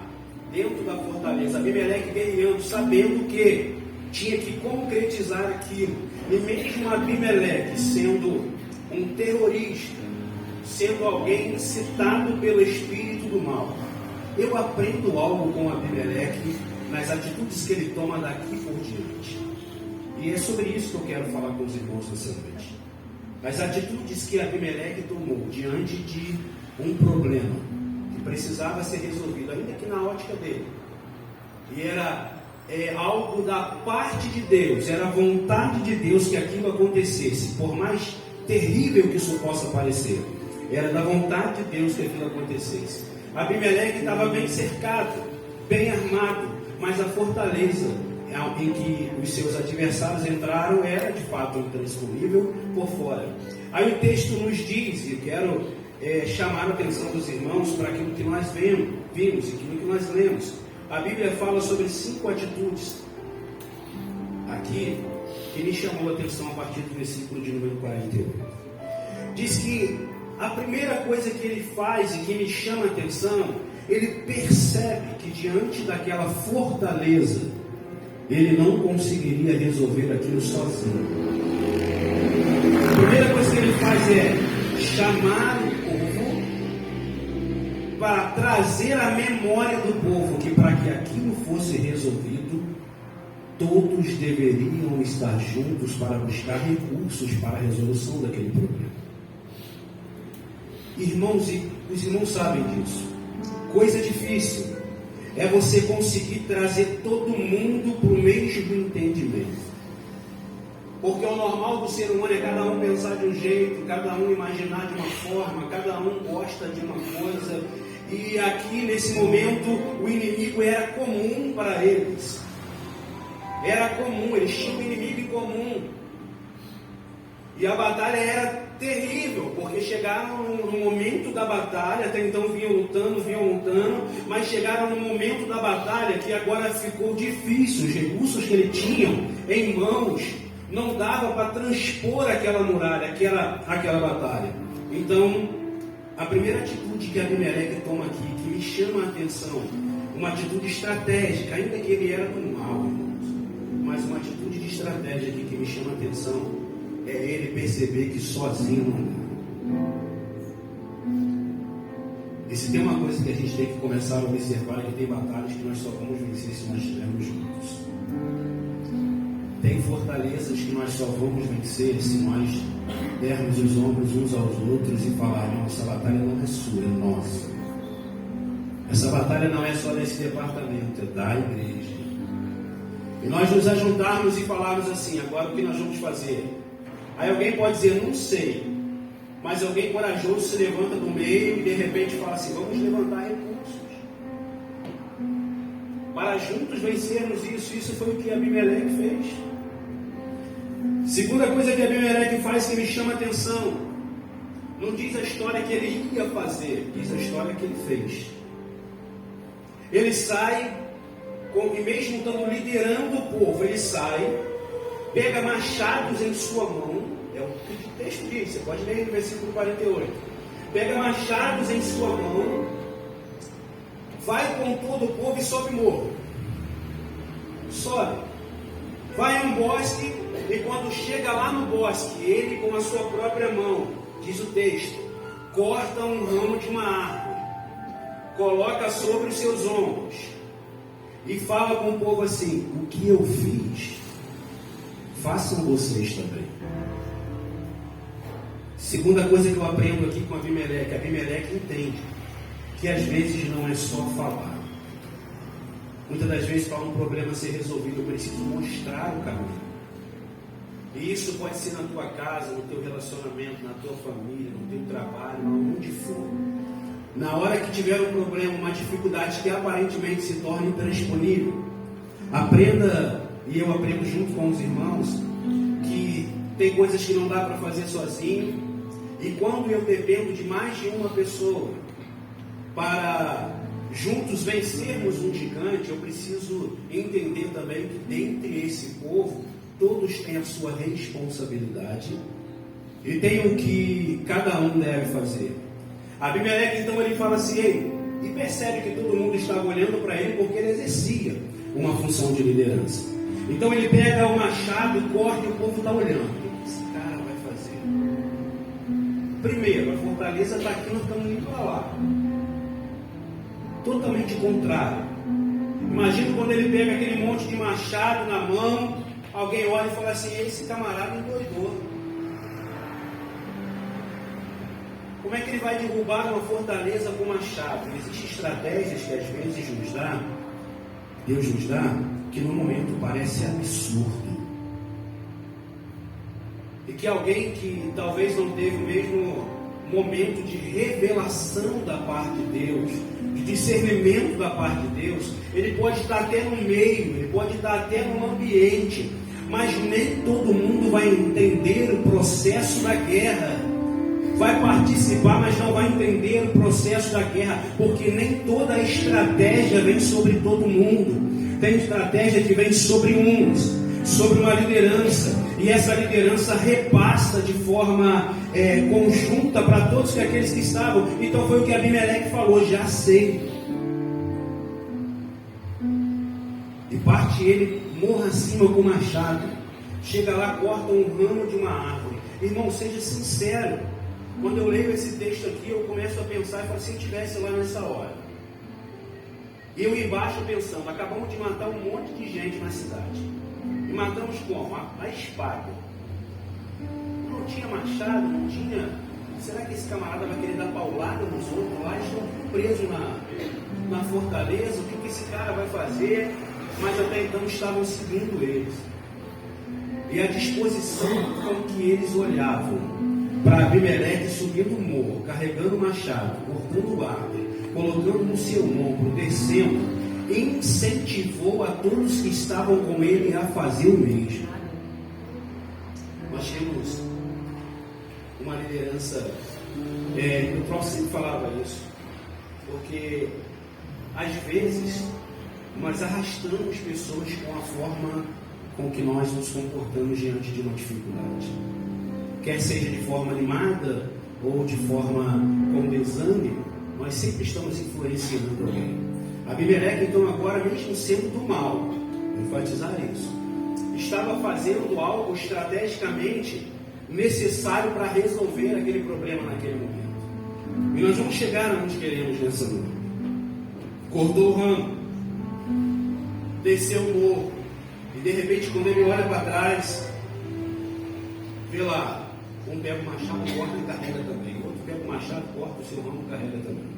dentro da fortaleza, Abimeleque guerreando, sabendo que tinha que concretizar aquilo. E mesmo Abimeleque sendo um terrorista, sendo alguém incitado pelo espírito do mal, eu aprendo algo com Abimeleque nas atitudes que ele toma daqui por diante. E é sobre isso que eu quero falar com os irmãos nessa noite. As atitudes que Abimeleque tomou diante de um problema que precisava ser resolvido, ainda que na ótica dele. E era algo da parte de Deus, era a vontade de Deus que aquilo acontecesse, por mais terrível que isso possa parecer. Era da vontade de Deus que aquilo acontecesse. Abimeleque estava bem cercado, bem armado, mas a fortaleza em que os seus adversários entraram era de fato intransponível por fora. Aí o texto nos diz, e eu quero chamar a atenção dos irmãos para aquilo que nós vimos e aquilo que nós lemos. A Bíblia fala sobre 5 atitudes aqui que me chamou a atenção a partir do versículo de número 48. Diz que a primeira coisa que ele faz e que me chama a atenção, ele percebe que diante daquela fortaleza, ele não conseguiria resolver aquilo sozinho. A primeira coisa que ele faz é chamar o povo para trazer a memória do povo que para que aquilo fosse resolvido, todos deveriam estar juntos para buscar recursos para a resolução daquele problema. Irmãos, e os irmãos sabem disso. Coisa difícil é você conseguir trazer todo mundo para o mesmo entendimento. Porque o normal do ser humano é cada um pensar de um jeito, cada um imaginar de uma forma, cada um gosta de uma coisa. E aqui, nesse momento, o inimigo era comum para eles. Era comum, eles tinham um inimigo em comum. E a batalha era terrível, porque chegaram no momento da batalha, até então vinham lutando, mas chegaram no momento da batalha que agora ficou difícil. Os recursos que eles tinham em mãos não dava para transpor aquela muralha, aquela batalha. Então, a primeira atitude que Abimeleque toma aqui, que me chama a atenção, uma atitude estratégica, ainda que ele era do mal, irmãos, mas uma atitude de estratégia aqui que me chama a atenção é ele perceber que sozinho não dá. E se tem uma coisa que a gente tem que começar a observar, é que tem batalhas que nós só vamos vencer se nós estivermos juntos. Tem fortalezas que nós só vamos vencer se nós dermos os ombros uns aos outros e falarmos: essa batalha não é sua, é nossa. Essa batalha não é só desse departamento, é da igreja. E nós nos ajuntarmos e falarmos assim: agora o que nós vamos fazer? Aí alguém pode dizer: não sei. Mas alguém corajoso se levanta do meio e de repente fala assim: vamos levantar recursos para juntos vencermos isso. Isso foi o que Abimeleque fez. Segunda coisa que Abimeleque faz que me chama a atenção, não diz a história que ele ia fazer, diz a história que ele fez. Ele sai, e mesmo estando liderando o povo, ele sai, pega machados em sua mão, é o que o texto diz, você pode ler no versículo 48, pega machados em sua mão, vai com todo o povo e sobe morro. Sobe. Vai a um bosque, e quando chega lá no bosque, ele com a sua própria mão, diz o texto, corta um ramo de uma árvore, coloca sobre os seus ombros, e fala com o povo assim: o que eu fiz, façam vocês também. Segunda coisa que eu aprendo aqui com Abimeleque entende que às vezes não é só falar. Muitas das vezes, para um problema ser resolvido, eu preciso mostrar o caminho. E isso pode ser na tua casa, no teu relacionamento, na tua família, no teu trabalho, onde for. Na hora que tiver um problema, uma dificuldade que aparentemente se torne intransponível, aprenda, e eu aprendo junto com os irmãos, que tem coisas que não dá para fazer sozinho, e quando eu dependo de mais de uma pessoa para juntos vencermos um gigante, eu preciso entender também que dentre esse povo, todos têm a sua responsabilidade e tem o que cada um deve fazer. Abimeleque então ele fala assim: ei, e percebe que todo mundo estava olhando para ele porque ele exercia uma função de liderança. Então ele pega o machado, corta e o povo está olhando. O que esse cara vai fazer? Primeiro, a fortaleza está aqui, nós estamos indo para lá. Totalmente contrário. Imagina quando ele pega aquele monte de machado na mão, alguém olha e fala assim: esse camarada endoidou. Como é que ele vai derrubar uma fortaleza com machado? Existem estratégias que às vezes Deus nos dá, que no momento parece absurdo. E que alguém que talvez não teve o mesmo momento de revelação da parte de Deus, de discernimento da parte de Deus, ele pode estar até no meio, ele pode estar até no ambiente, mas nem todo mundo vai entender o processo da guerra. Vai participar, mas não vai entender o processo da guerra, porque nem toda a estratégia vem sobre todo mundo. Tem estratégia que vem sobre uns, sobre uma liderança, e essa liderança repassa de forma conjunta para todos aqueles que estavam. Então foi o que Abimeleque falou: já sei. E parte ele, morra acima com o machado, chega lá, corta um ramo de uma árvore. Irmão, seja sincero. Quando eu leio esse texto aqui, eu começo a pensar e falo, se eu estivesse lá nessa hora. E eu embaixo pensando, acabamos de matar um monte de gente na cidade. E matamos como? A espada. Não tinha machado, não tinha... Será que esse camarada vai querer dar paulada nos outros lá? Eles estão presos na fortaleza, o que esse cara vai fazer? Mas até então estavam seguindo eles. E a disposição com que eles olhavam para Abimeleque subindo o morro, carregando o machado, cortando árvore, colocando no seu ombro, descendo, incentivou a todos que estavam com ele a fazer o mesmo. Nós temos uma liderança, o próprio sempre falava isso, porque às vezes nós arrastamos pessoas com a forma com que nós nos comportamos diante de uma dificuldade, quer seja de forma animada ou de forma com desânimo, nós sempre estamos influenciando alguém. Abimeleque, então, agora, mesmo sendo do mal, vou enfatizar isso, estava fazendo algo estrategicamente necessário para resolver aquele problema naquele momento. E nós vamos chegar onde queremos nessa noite. Cortou o ramo, desceu o morro, e de repente, quando ele olha para trás, vê lá, um pega o machado, corta e carrega também. Outro pega o machado, corta o seu ramo e carrega também.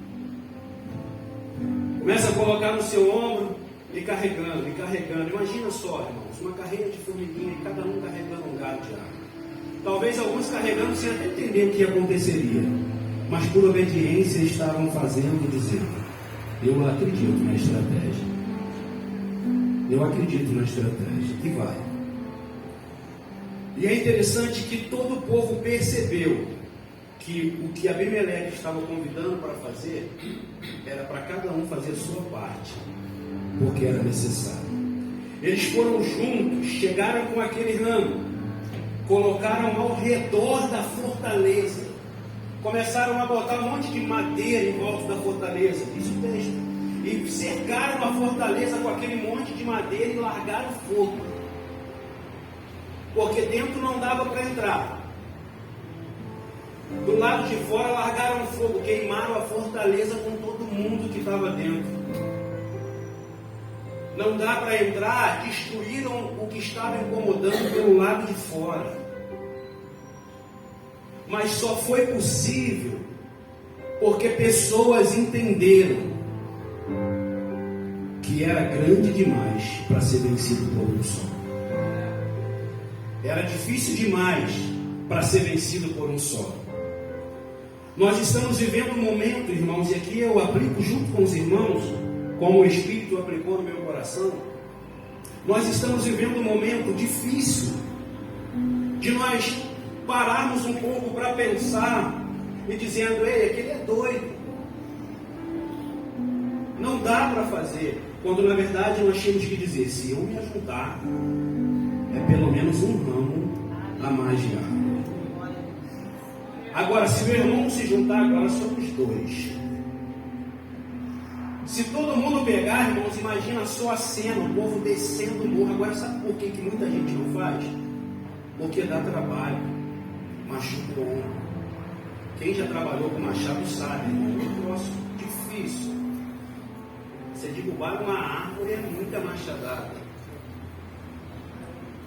Começa a colocar no seu ombro e carregando, e carregando. Imagina só, irmãos, uma carreira de formiguinha e cada um carregando um galho de água. Talvez alguns carregando sem até entender o que aconteceria, mas por obediência estavam fazendo, dizendo, eu acredito na estratégia. Eu acredito na estratégia. E vai. E é interessante que todo o povo percebeu que o que Abimeleque estava convidando para fazer era para cada um fazer a sua parte, porque era necessário. Eles foram juntos, chegaram com aquele ramo, colocaram ao redor da fortaleza, começaram a botar um monte de madeira em volta da fortaleza, diz o texto, e cercaram a fortaleza com aquele monte de madeira e largaram fogo, porque dentro não dava para entrar. Do lado de fora largaram fogo, queimaram a fortaleza com todo mundo que estava dentro. Não dá para entrar, destruíram o que estava incomodando pelo lado de fora. Mas só foi possível porque pessoas entenderam que era grande demais para ser vencido por um só. Era difícil demais para ser vencido por um só. Nós estamos vivendo um momento, irmãos, e aqui eu aplico junto com os irmãos, como o Espírito aplicou no meu coração. Nós estamos vivendo um momento difícil de nós pararmos um pouco para pensar e dizendo, ei, aquele é doido, não dá para fazer, quando na verdade nós temos que dizer, se eu me ajuntar, é pelo menos um ramo a mais de árvore. Agora, se meu irmão se juntar, agora somos dois. Se todo mundo pegar, irmãos, imagina só a cena, o povo descendo o morro. Agora, sabe por que muita gente não faz? Porque dá trabalho, machuca o ombro. Quem já trabalhou com machado sabe, irmão, é um troço difícil. Você derrubar uma árvore é muita machadada.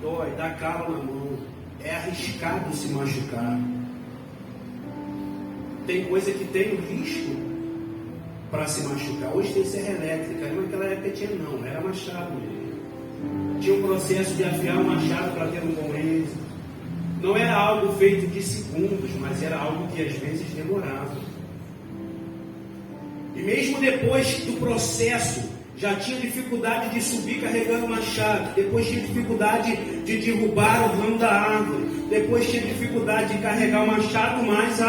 Dói, dá calo na mão, é arriscado se machucar. Tem coisa que tem o risco para se machucar. Hoje tem serra elétrica, naquela época tinha não, era machado mesmo. Tinha um processo de afiar o machado para ter um bom êxito. Não era algo feito de segundos, mas era algo que às vezes demorava. E mesmo depois do processo, já tinha dificuldade de subir carregando o machado, depois tinha dificuldade de derrubar o ramo da árvore, depois tinha dificuldade de carregar o machado, mais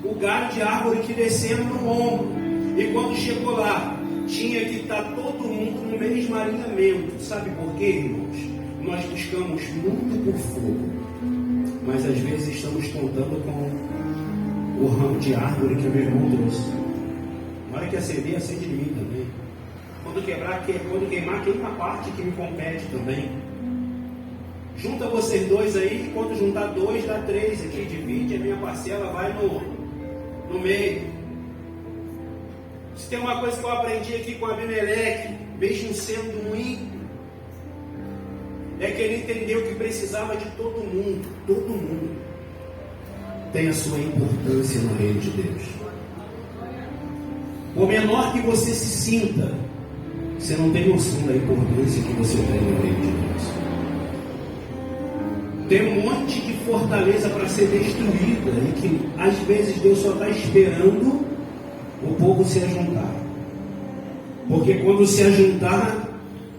o galho de árvore que descendo no ombro. E quando chegou lá, tinha que estar todo mundo no mesmo alinhamento. Sabe por quê, irmãos? Nós buscamos muito por fogo, mas às vezes estamos contando com o ramo de árvore que o meu irmão trouxe. Na hora que acender, acende em mim também. Quando queimar, queima a parte que me compete também. Junta vocês dois aí, quando juntar 2 dá 3, aqui divide, a minha parcela vai no meio. Se tem uma coisa que eu aprendi aqui com Abimeleque, mesmo sendo um ímpio, é que ele entendeu que precisava de todo mundo tem a sua importância no reino de Deus. Por menor que você se sinta, você não tem noção da importância que você tem no reino de Deus. Tem um monte de fortaleza para ser destruída e que às vezes Deus só está esperando o povo se ajuntar. Porque quando se ajuntar,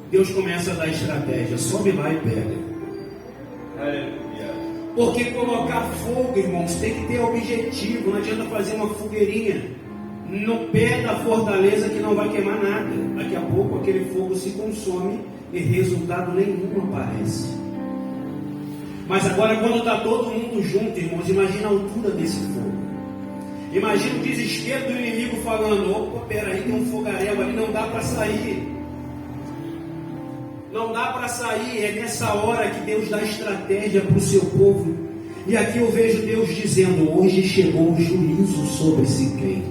Deus começa a dar estratégia. Sobe lá e pega. Porque colocar fogo, irmãos, tem que ter objetivo. Não adianta fazer uma fogueirinha no pé da fortaleza que não vai queimar nada. Daqui a pouco aquele fogo se consome e resultado nenhum aparece. Mas agora quando está todo mundo junto, irmãos, imagina a altura desse fogo. Imagina o desespero do inimigo falando: opa, peraí, tem um fogaréu ali, não dá para sair. Não dá para sair. É nessa hora que Deus dá estratégia para o seu povo. E aqui eu vejo Deus dizendo: hoje chegou o juízo sobre Siquém.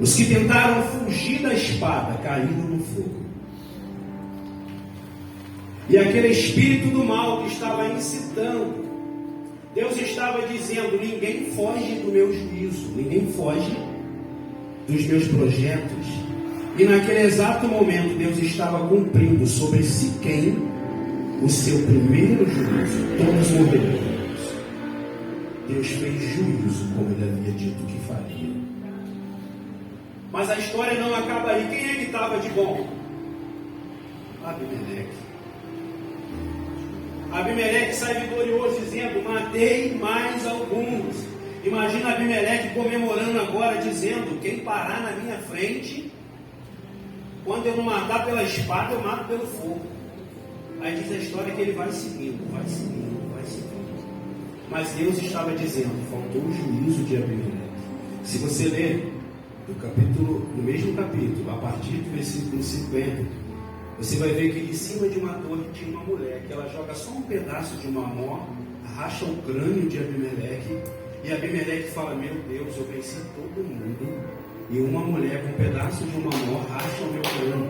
Os que tentaram fugir da espada caíram no fogo. E aquele espírito do mal que estava incitando, Deus estava dizendo: ninguém foge do meu juízo, ninguém foge dos meus projetos. E naquele exato momento Deus estava cumprindo sobre Siquém o seu primeiro juízo. Todos morreram. Deus fez juízo como ele havia dito que faria. Mas a história não acaba aí. Quem é que estava de bom? Abimeleque. Abimeleque sai vitorioso dizendo: matei mais alguns. Imagina Abimeleque comemorando agora, dizendo: quem parar na minha frente, quando eu não matar pela espada, eu mato pelo fogo. Aí diz a história que ele vai seguindo. Mas Deus estava dizendo: faltou o juízo de Abimeleque. Se você ler no mesmo capítulo, a partir do versículo 50, você vai ver que de cima de uma torre tinha uma mulher, que ela joga só um pedaço de uma mó, racha o crânio de Abimeleque, e Abimeleque fala: meu Deus, eu venci todo mundo, e uma mulher com um pedaço de uma mó racha o meu crânio.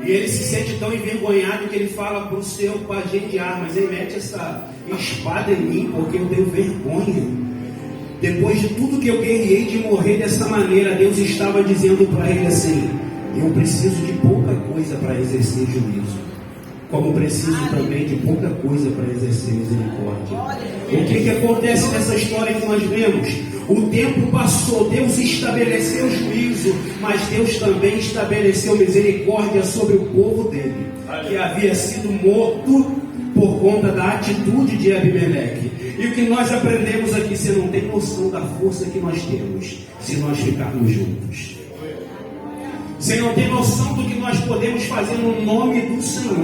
E ele se sente tão envergonhado que ele fala para o seu pajem de armas: ele mete essa espada em mim porque eu tenho vergonha. Depois de tudo que eu guerreei de morrer dessa maneira, Deus estava dizendo para ele assim: eu preciso de pouca coisa para exercer juízo, como preciso também de pouca coisa para exercer misericórdia. O que acontece nessa história que nós vemos? O tempo passou, Deus estabeleceu juízo, mas Deus também estabeleceu misericórdia sobre o povo dele, que havia sido morto por conta da atitude de Abimeleque. E o que nós aprendemos aqui: você não tem noção da força que nós temos se nós ficarmos juntos. Você não tem noção do que nós podemos fazer no nome do Senhor,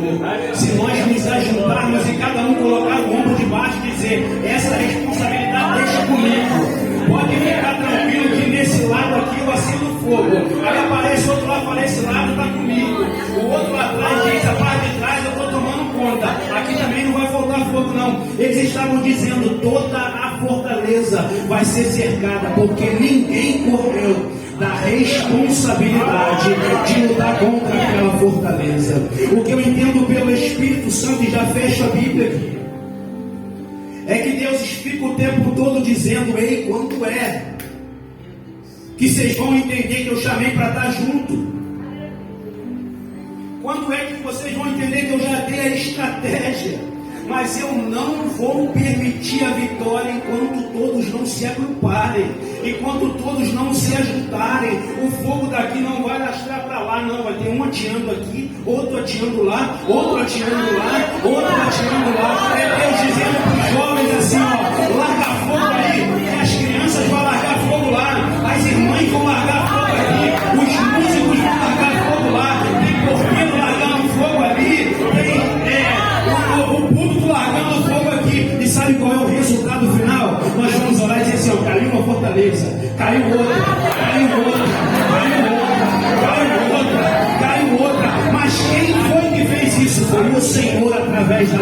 se nós nos ajuntarmos e cada um colocar o ombro debaixo e dizer: essa responsabilidade deixa comigo. Pode ficar tranquilo que nesse lado aqui eu acendo fogo. Aí aparece outro lá, fala: esse lado está comigo. O outro lá atrás diz: a parte de trás eu estou tomando conta. Aqui também não vai faltar fogo não. Eles estavam dizendo: toda a fortaleza vai ser cercada, porque ninguém correu da responsabilidade de lutar contra aquela fortaleza. O que eu entendo pelo Espírito Santo, e já fecho a Bíblia aqui, é que Deus fica o tempo todo dizendo: ei, quanto é que vocês vão entender que eu chamei para estar junto? Quando é que vocês vão entender que eu já dei a estratégia? Mas eu não vou permitir a vitória enquanto todos não se agruparem, enquanto todos não se ajuntarem. O fogo daqui não vai lastrar para lá, não. Vai ter um ateando aqui, outro ateando lá, outro ateando lá, outro ateando lá. É Deus dizendo para os jovens assim: ó, larga fogo aí. As crianças vão largar fogo lá, as irmãs vão largar fogo aqui, os músicos vão largar fogo lá, tem porqueiro largando fogo ali, tem o público largando fogo aqui. E sabe qual é o resultado final? Nós vamos orar e dizer assim: ó, caiu uma fortaleza, caiu outra, caiu outra, caiu outra, caiu outra, caiu outra. Mas quem foi que fez isso? Foi foi o Senhor através da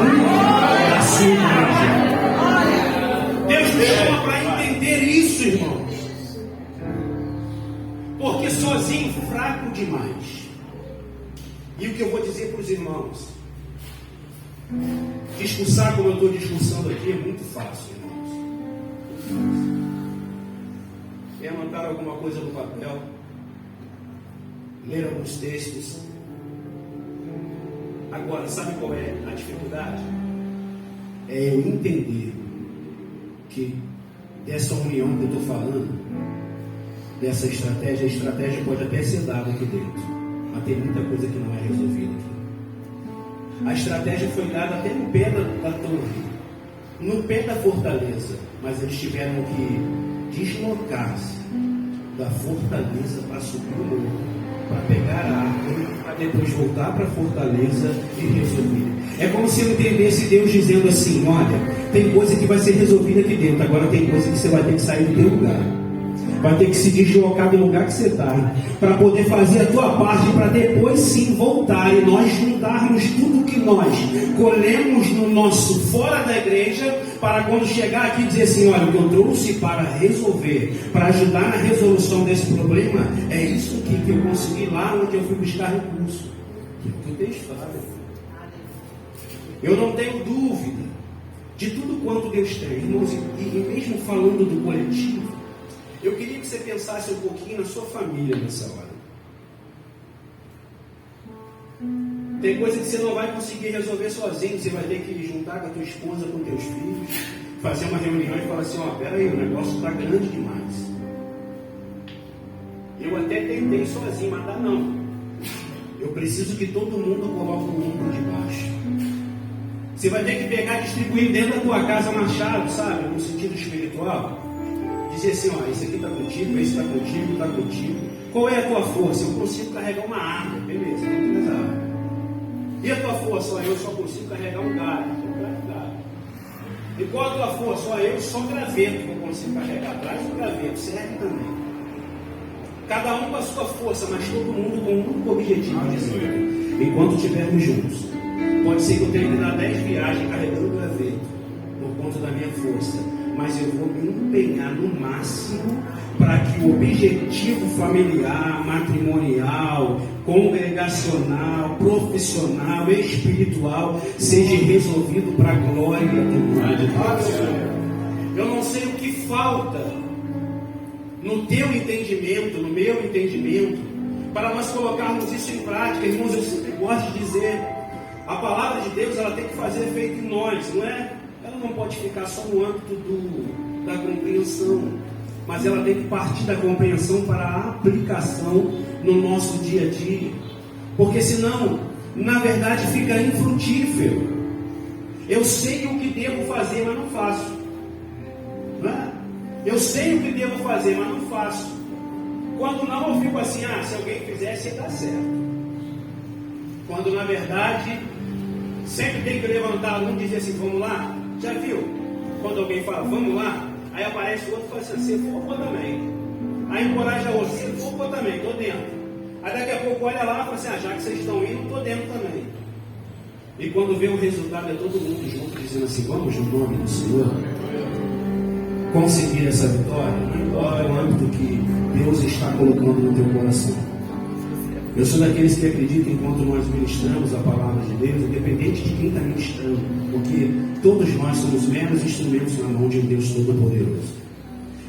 sua igreja. Deus me chama para entender isso, irmãos. Porque sozinho, fraco demais. E o que eu vou dizer para os irmãos? Discursar como eu estou discursando aqui é muito fácil, irmãos. É anotar alguma coisa no papel, ler alguns textos. Agora, sabe qual é a dificuldade? É eu entender que dessa união que eu estou falando, dessa estratégia, a estratégia pode até ser dada aqui dentro, mas tem muita coisa que não é resolvida aqui. A estratégia foi dada até no pé da torre, no pé da fortaleza, mas eles tiveram que deslocar-se da fortaleza para subir o morro, para pegar a árvore, para depois voltar para a fortaleza e resolver. É como se eu entendesse Deus dizendo assim: olha, tem coisa que vai ser resolvida aqui dentro, agora tem coisa que você vai ter que sair do teu lugar. Vai ter que se deslocar do lugar que você está, para poder fazer a tua parte, para depois sim voltar e nós juntarmos tudo que nós colhemos no nosso fora da igreja, para quando chegar aqui dizer assim: olha, o que eu trouxe para resolver, para ajudar na resolução desse problema, é isso aqui que eu consegui lá onde eu fui buscar recurso. Que o texto fala. Eu não tenho dúvida de tudo quanto Deus tem, irmãos, e mesmo falando do coletivo, eu queria que você pensasse um pouquinho na sua família nessa hora. Tem coisa que você não vai conseguir resolver sozinho. Você vai ter que juntar com a tua esposa, com teus filhos, fazer uma reunião e falar assim: ó, peraí, o negócio está grande demais. Eu até tentei sozinho, mas dá não. Eu preciso que todo mundo coloque o ombro de baixo. Você vai ter que pegar e distribuir dentro da tua casa machado, sabe? No sentido espiritual. Dizer assim: ó, esse aqui está contigo, esse está contigo, está contigo. Qual é a tua força? Eu consigo carregar uma árvore, beleza, não tem mais árvore. E a tua força? Ó, eu só consigo carregar um galho, E qual a tua força? Ó, eu só graveto que eu consigo carregar atrás do graveto, serve também. Cada um com a sua força, mas todo mundo com um único objetivo, dizendo: enquanto estivermos juntos, pode ser que eu tenha que dar 10 viagens carregando o graveto, por conta da minha força, mas eu vou me empenhar no máximo para que o objetivo familiar, matrimonial, congregacional, profissional, espiritual seja resolvido para a glória do nome de Deus. Eu não sei o que falta no teu entendimento, no meu entendimento, para nós colocarmos isso em prática. Irmãos, eu sempre gosto de dizer, a palavra de Deus ela tem que fazer efeito em nós, não é? Ela não pode ficar só no âmbito da compreensão, mas ela tem que partir da compreensão para a aplicação no nosso dia a dia, porque senão, na verdade, fica infrutífero. Eu sei o que devo fazer, mas não faço, não é? Eu sei o que devo fazer, mas não faço. Quando não, eu fico assim: se alguém fizesse, ia dar certo. Quando na verdade sempre tem que levantar um e dizer assim: vamos lá. Já viu? Quando alguém fala vamos lá, aí aparece o outro e fala assim: se for, vou também. Aí encoraja o outro: se for, vou também, estou dentro. Aí daqui a pouco olha lá e fala assim: já que vocês estão indo, estou dentro também. E quando vê o resultado, é todo mundo junto dizendo assim: vamos no nome do Senhor conseguir essa vitória. Qual é o âmbito que Deus está colocando no teu coração? Eu sou daqueles que acreditam enquanto nós ministramos a palavra de Deus, independente de quem está ministrando, porque todos nós somos meros instrumentos na mão de um Deus Todo-Poderoso.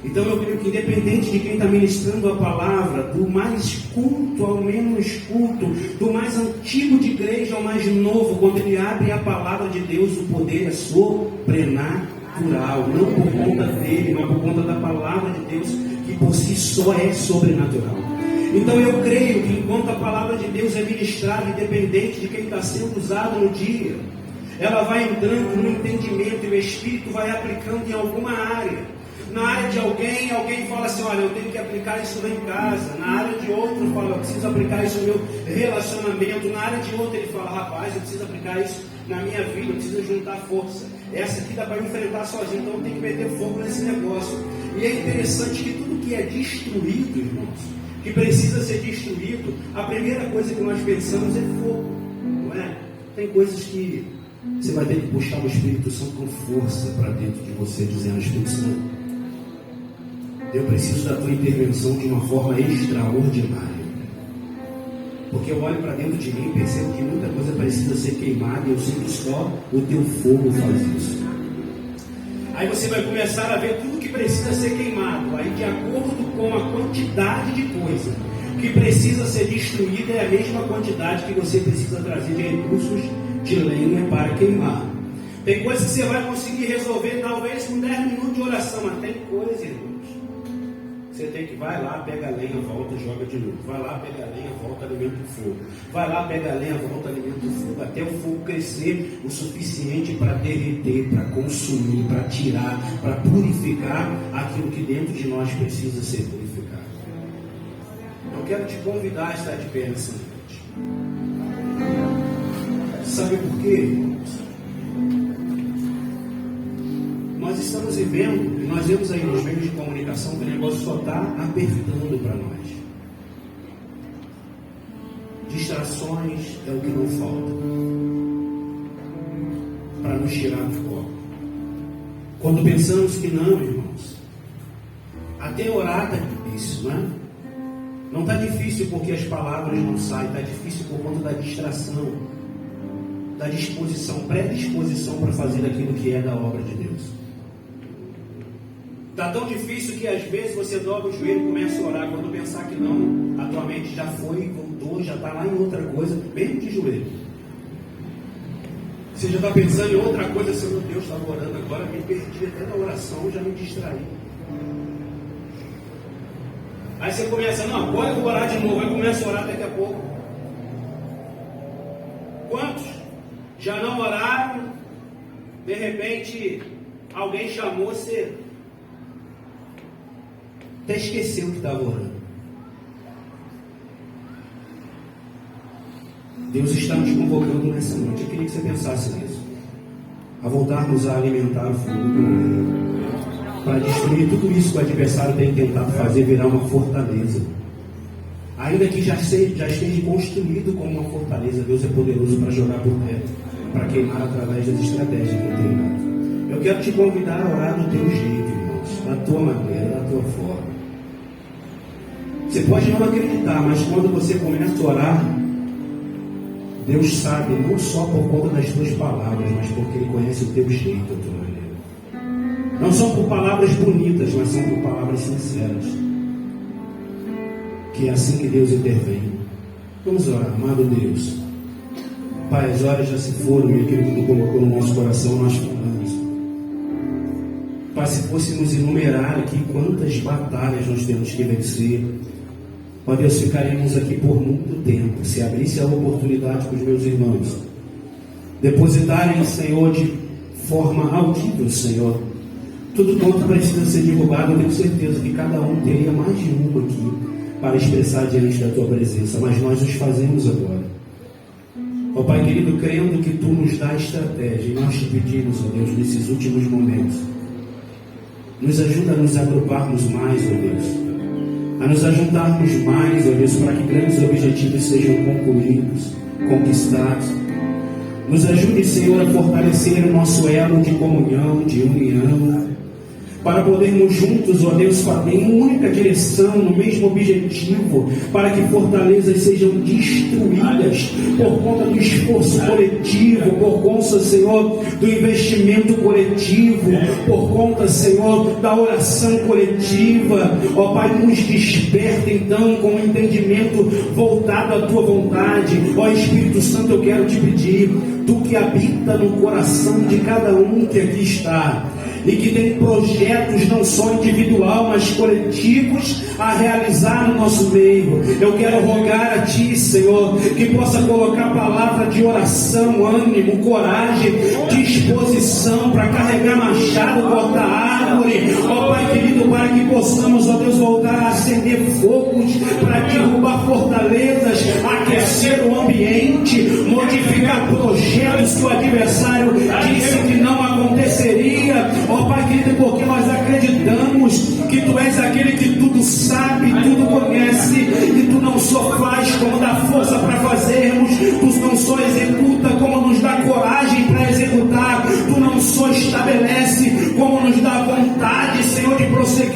Então eu creio que independente de quem está ministrando a palavra, do mais culto ao menos culto, do mais antigo de igreja ao mais novo, quando ele abre a palavra de Deus, o poder é sobrenatural, não por conta dele, mas por conta da palavra de Deus, que por si só é sobrenatural. Então eu creio que enquanto a palavra de Deus é ministrada, independente de quem está sendo usado no dia, ela vai entrando no entendimento e o Espírito vai aplicando em alguma área. Na área de alguém fala assim: olha, eu tenho que aplicar isso lá em casa. Na área de outro fala: eu preciso aplicar isso no meu relacionamento. Na área de outro ele fala: rapaz, eu preciso aplicar isso na minha vida, eu preciso juntar força. Essa aqui dá para enfrentar sozinho, então eu tenho que meter fogo nesse negócio. E é interessante que tudo que é destruído, irmãos, que precisa ser destruído, a primeira coisa que nós pensamos é fogo, não é? Tem coisas que você vai ter que puxar o Espírito Santo com força para dentro de você, dizendo: Espírito Santo, eu preciso da tua intervenção de uma forma extraordinária. Porque eu olho para dentro de mim e percebo que muita coisa precisa ser queimada e eu sei que só o teu fogo faz isso. Aí você vai começar a ver tudo que precisa ser queimado. Aí, de acordo com a quantidade de coisa que precisa ser destruída, é a mesma quantidade que você precisa trazer de recursos de lenha para queimar. Tem coisas que você vai conseguir resolver talvez com 10 minutos de oração, mas tem coisa, irmãos, você tem que, vai lá, pega a lenha, volta e joga de novo. Vai lá, pega a lenha, volta, alimenta o fogo. Vai lá, pega a lenha, volta, alimenta o fogo. Até o fogo crescer o suficiente para derreter, para consumir, para tirar, para purificar aquilo que dentro de nós precisa ser purificado. Eu quero te convidar a estar de pé nessa noite. Sabe por quê, irmãos? Nós estamos vivendo, e nós vemos aí nos meios de comunicação que o negócio só está apertando para nós. Distrações é o que não falta para nos tirar do foco. Quando pensamos que não, irmãos, até orar está difícil, não é? Não está difícil porque as palavras não saem, está difícil por conta da distração, da disposição, predisposição para fazer aquilo que é da obra de Deus. Está tão difícil que às vezes você dobra o joelho e começa a orar. Quando pensar que não, a tua mente já foi, voltou, já está lá em outra coisa, mesmo de joelho. Você já está pensando em outra coisa, seu meu Deus, estava orando agora, me perdi até na oração, já me distraí. Aí você começa, não, agora eu vou orar de novo, aí começa a orar daqui a pouco. Quantos já não oraram? De repente, alguém chamou você, até esqueceu que estava orando. Deus está nos convocando nessa noite. Eu queria que você pensasse nisso. A voltarmos a alimentar o fogo do mundo, para destruir tudo isso que o adversário tem tentado fazer virar uma fortaleza. Ainda que já esteja construído como uma fortaleza, Deus é poderoso para jogar por terra, para queimar através das estratégias que eu tenho dado. Eu quero te convidar a orar do teu jeito, irmãos, da tua maneira, da tua forma. Você pode não acreditar, mas quando você começa a orar, Deus sabe, não só por conta das tuas palavras, mas porque Ele conhece o teu jeito, a tua maneira. Não são por palavras bonitas, mas são por palavras sinceras. Que é assim que Deus intervém. Vamos orar, amado Deus. Pai, as horas já se foram e aquilo que Tu colocou no nosso coração nós falamos. Pai, se fôssemos enumerar aqui quantas batalhas nós temos que vencer, ó Deus, ficaremos aqui por muito tempo. Se abrisse a oportunidade para os meus irmãos depositarem, Senhor, de forma audível, Senhor, tudo quanto precisa ser divulgado, eu tenho certeza que cada um teria mais de uma aqui para expressar diante da Tua presença, mas nós os fazemos agora. Ó Pai querido, crendo que Tu nos dá estratégia, e nós te pedimos, ó Deus, nesses últimos momentos, nos ajuda a nos agruparmos mais, ó Deus, a nos ajuntarmos mais, ó Deus, para que grandes objetivos sejam concluídos, conquistados. Nos ajude, Senhor, a fortalecer o nosso elo de comunhão, de união, para podermos juntos, ó Deus, em uma única direção, no mesmo objetivo, para que fortalezas sejam destruídas por conta do esforço coletivo, por conta, Senhor, do investimento coletivo, por conta, Senhor, da oração coletiva. Ó Pai, nos desperta então com o entendimento voltado à Tua vontade. Ó Espírito Santo, eu quero te pedir, Tu que habita no coração de cada um que aqui está, e que tem projetos não só individual, mas coletivos a realizar no nosso meio. Eu quero rogar a Ti, Senhor, que possa colocar palavra de oração, ânimo, coragem, disposição para carregar machado, cortar árvore. Ó Pai querido, para que possamos, ó Deus, voltar a acender fogos, para derrubar fortalezas, aquecer o ambiente, modificar projetos que o adversário disse que não aconteceria. Ó Pai querido, porque nós acreditamos que Tu és aquele que tudo sabe, tudo conhece, e Tu não só faz como dá força para fazermos, Tu não só executa como nos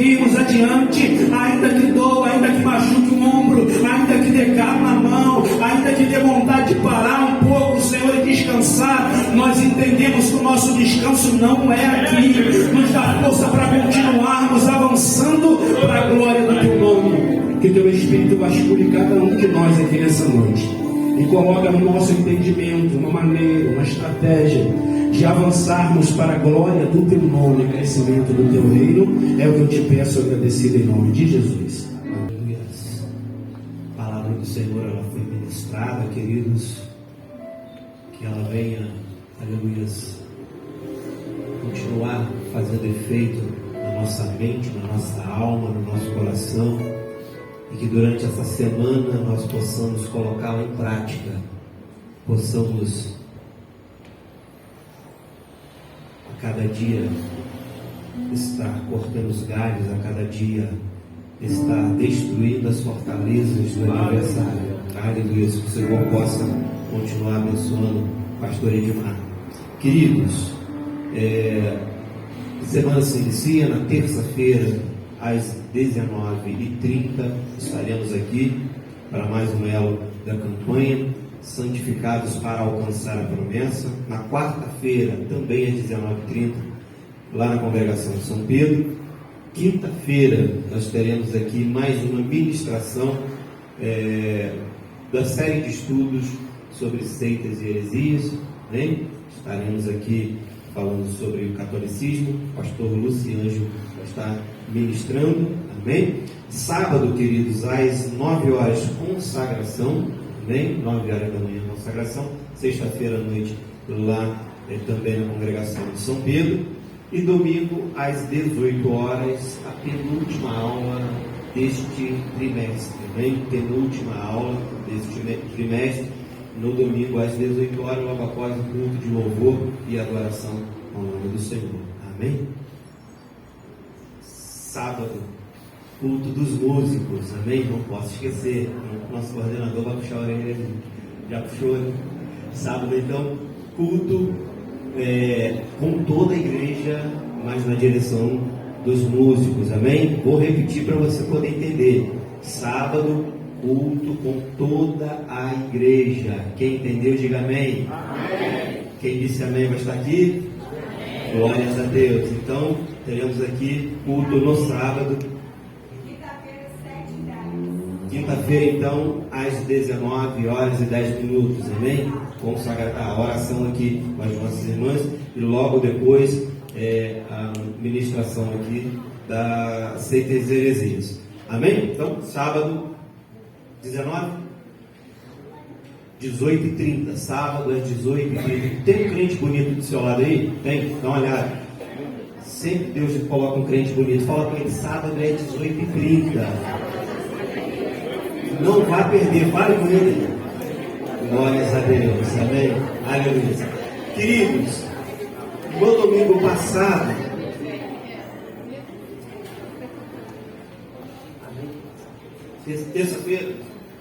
seguirmos adiante, ainda que doa, ainda que machuque um ombro, ainda que dê cabo na mão, ainda que dê vontade de parar um pouco, Senhor, e descansar. Nós entendemos que o nosso descanso não é aqui, nos dá força para continuarmos avançando para a glória do Teu nome. Que Teu Espírito vasculhe cada um de nós aqui nessa noite e coloca no nosso entendimento uma maneira, uma estratégia de avançarmos para a glória do Teu nome, crescimento do Teu reino. É o que eu te peço, agradecido em nome de Jesus. Aleluia. A palavra do Senhor, ela foi ministrada, queridos, que ela venha, aleluia, continuar fazendo efeito na nossa mente, na nossa alma, no nosso coração, e que durante essa semana nós possamos colocá-la em prática, possamos a cada dia estar cortando os galhos, a cada dia estar destruindo as fortalezas do adversário. Aleluia, que o Senhor possa continuar abençoando o pastor Edmar. Queridos, a semana se inicia na terça-feira, às 19h30, estaremos aqui para mais um elo da campanha, santificados para alcançar a promessa. Na quarta-feira, também às 19h30, lá na congregação de São Pedro. Quinta-feira, nós teremos aqui mais uma ministração da série de estudos sobre seitas e heresias, né? Estaremos aqui falando sobre o catolicismo. O pastor Luciânjo vai estar ministrando, amém? Sábado, queridos, às 9 horas, consagração, amém? 9 horas da manhã, consagração. Sexta-feira à noite, lá também na congregação de São Pedro. E domingo, às 18 horas, a penúltima aula deste trimestre, amém? Penúltima aula deste trimestre, no domingo, às 18 horas, logo após o culto de louvor e adoração ao nome do Senhor, amém? Sábado, culto dos músicos, amém? Não posso esquecer, o nosso coordenador vai puxar a orelha, já puxou, né? Sábado, então, culto com toda a igreja, mas na direção dos músicos, amém? Vou repetir para você poder entender. Sábado, culto com toda a igreja. Quem entendeu, diga amém. Amém. Quem disse amém vai estar aqui? Amém. Glórias a Deus. Então, teremos aqui culto no sábado. Quinta-feira, então, às 19h10, amém? Consagrar a oração aqui com as nossas irmãs e logo depois a ministração aqui da seitas e heresias, amém? Então, sábado, 18h30, sábado às 18h30. Tem um crente bonito do seu lado aí? Tem? Dá uma olhada. Sempre Deus coloca um crente bonito. Fala com ele, sábado é 18h30. Não vá perder, fale com ele. Glórias a Deus, amém? Aleluia. Queridos, no domingo passado, terça-feira,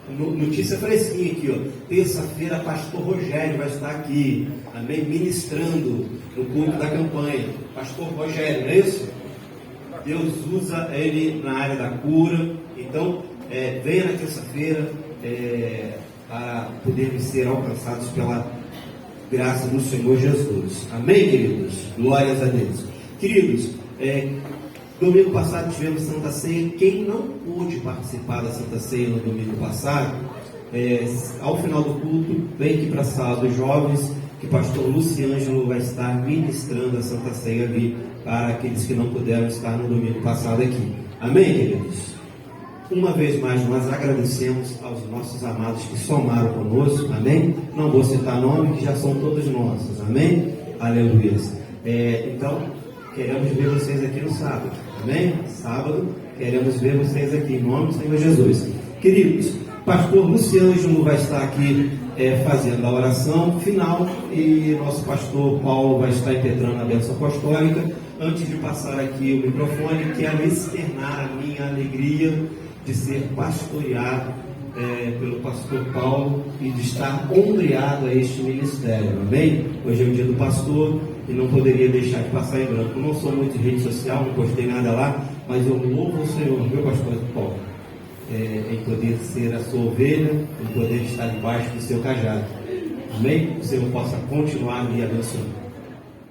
notícia fresquinha aqui, ó. Terça-feira, pastor Rogério vai estar aqui, amém? Ministrando no culto da campanha. Pastor Rogério, não é isso? Deus usa ele na área da cura. Então, venha na terça-feira para podermos ser alcançados pela graça do Senhor Jesus. Amém, queridos? Glórias a Deus. Queridos, domingo passado tivemos Santa Ceia. Quem não pôde participar da Santa Ceia no domingo passado, ao final do culto, vem aqui para a sala dos jovens, que o pastor Luciângelo vai estar ministrando a Santa Ceia ali para aqueles que não puderam estar no domingo passado aqui. Amém, queridos? Uma vez mais, nós agradecemos aos nossos amados que somaram conosco, amém? Não vou citar nome, que já são todos nossos, amém? Aleluia. Então, queremos ver vocês aqui no sábado, amém? Sábado, queremos ver vocês aqui, em nome do Senhor Jesus. Queridos, pastor Luciângelo vai estar aqui fazendo a oração final e nosso pastor Paulo vai estar impetrando a bênção apostólica. Antes de passar aqui o microfone, quero externar a minha alegria de ser pastoreado pelo pastor Paulo e de estar ombreado a este ministério, amém? Hoje é o dia do pastor e não poderia deixar de passar em branco. Não sou muito de rede social, não postei nada lá, mas eu louvo o Senhor, meu pastor Paulo, em poder ser a sua ovelha, em poder estar debaixo do seu cajado. Amém? Que o Senhor possa continuar me abençoando.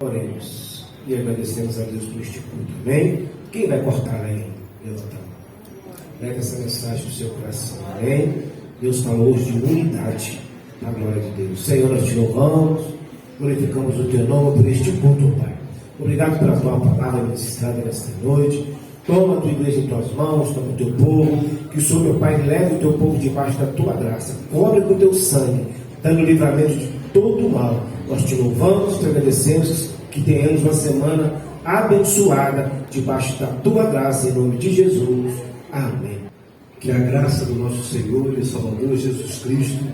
Oremos e agradecemos a Deus por este culto. Amém? Quem vai cortar aí? Levanta a mão. Leve essa mensagem do seu coração. Amém? Deus falou hoje de unidade, na glória de Deus. Senhor, nós te louvamos, glorificamos o teu nome por este culto, Pai. Obrigado pela tua palavra ministrada nesta noite. Toma a tua igreja em tuas mãos, toma o teu povo, que o Senhor, meu Pai, leve o teu povo debaixo da tua graça, cobre com o teu sangue, dando livramento de todo o mal. Nós te louvamos, te agradecemos, que tenhamos uma semana abençoada debaixo da tua graça, em nome de Jesus. Amém. Que a graça do nosso Senhor e Salvador Jesus Cristo,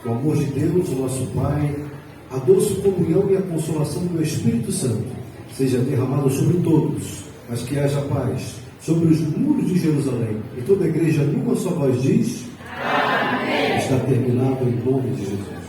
o amor de Deus, o nosso Pai, a doce comunhão e a consolação do Espírito Santo seja derramado sobre todos, mas que haja paz sobre os muros de Jerusalém. E toda a igreja numa só voz diz: Amém. Está terminado em nome de Jesus.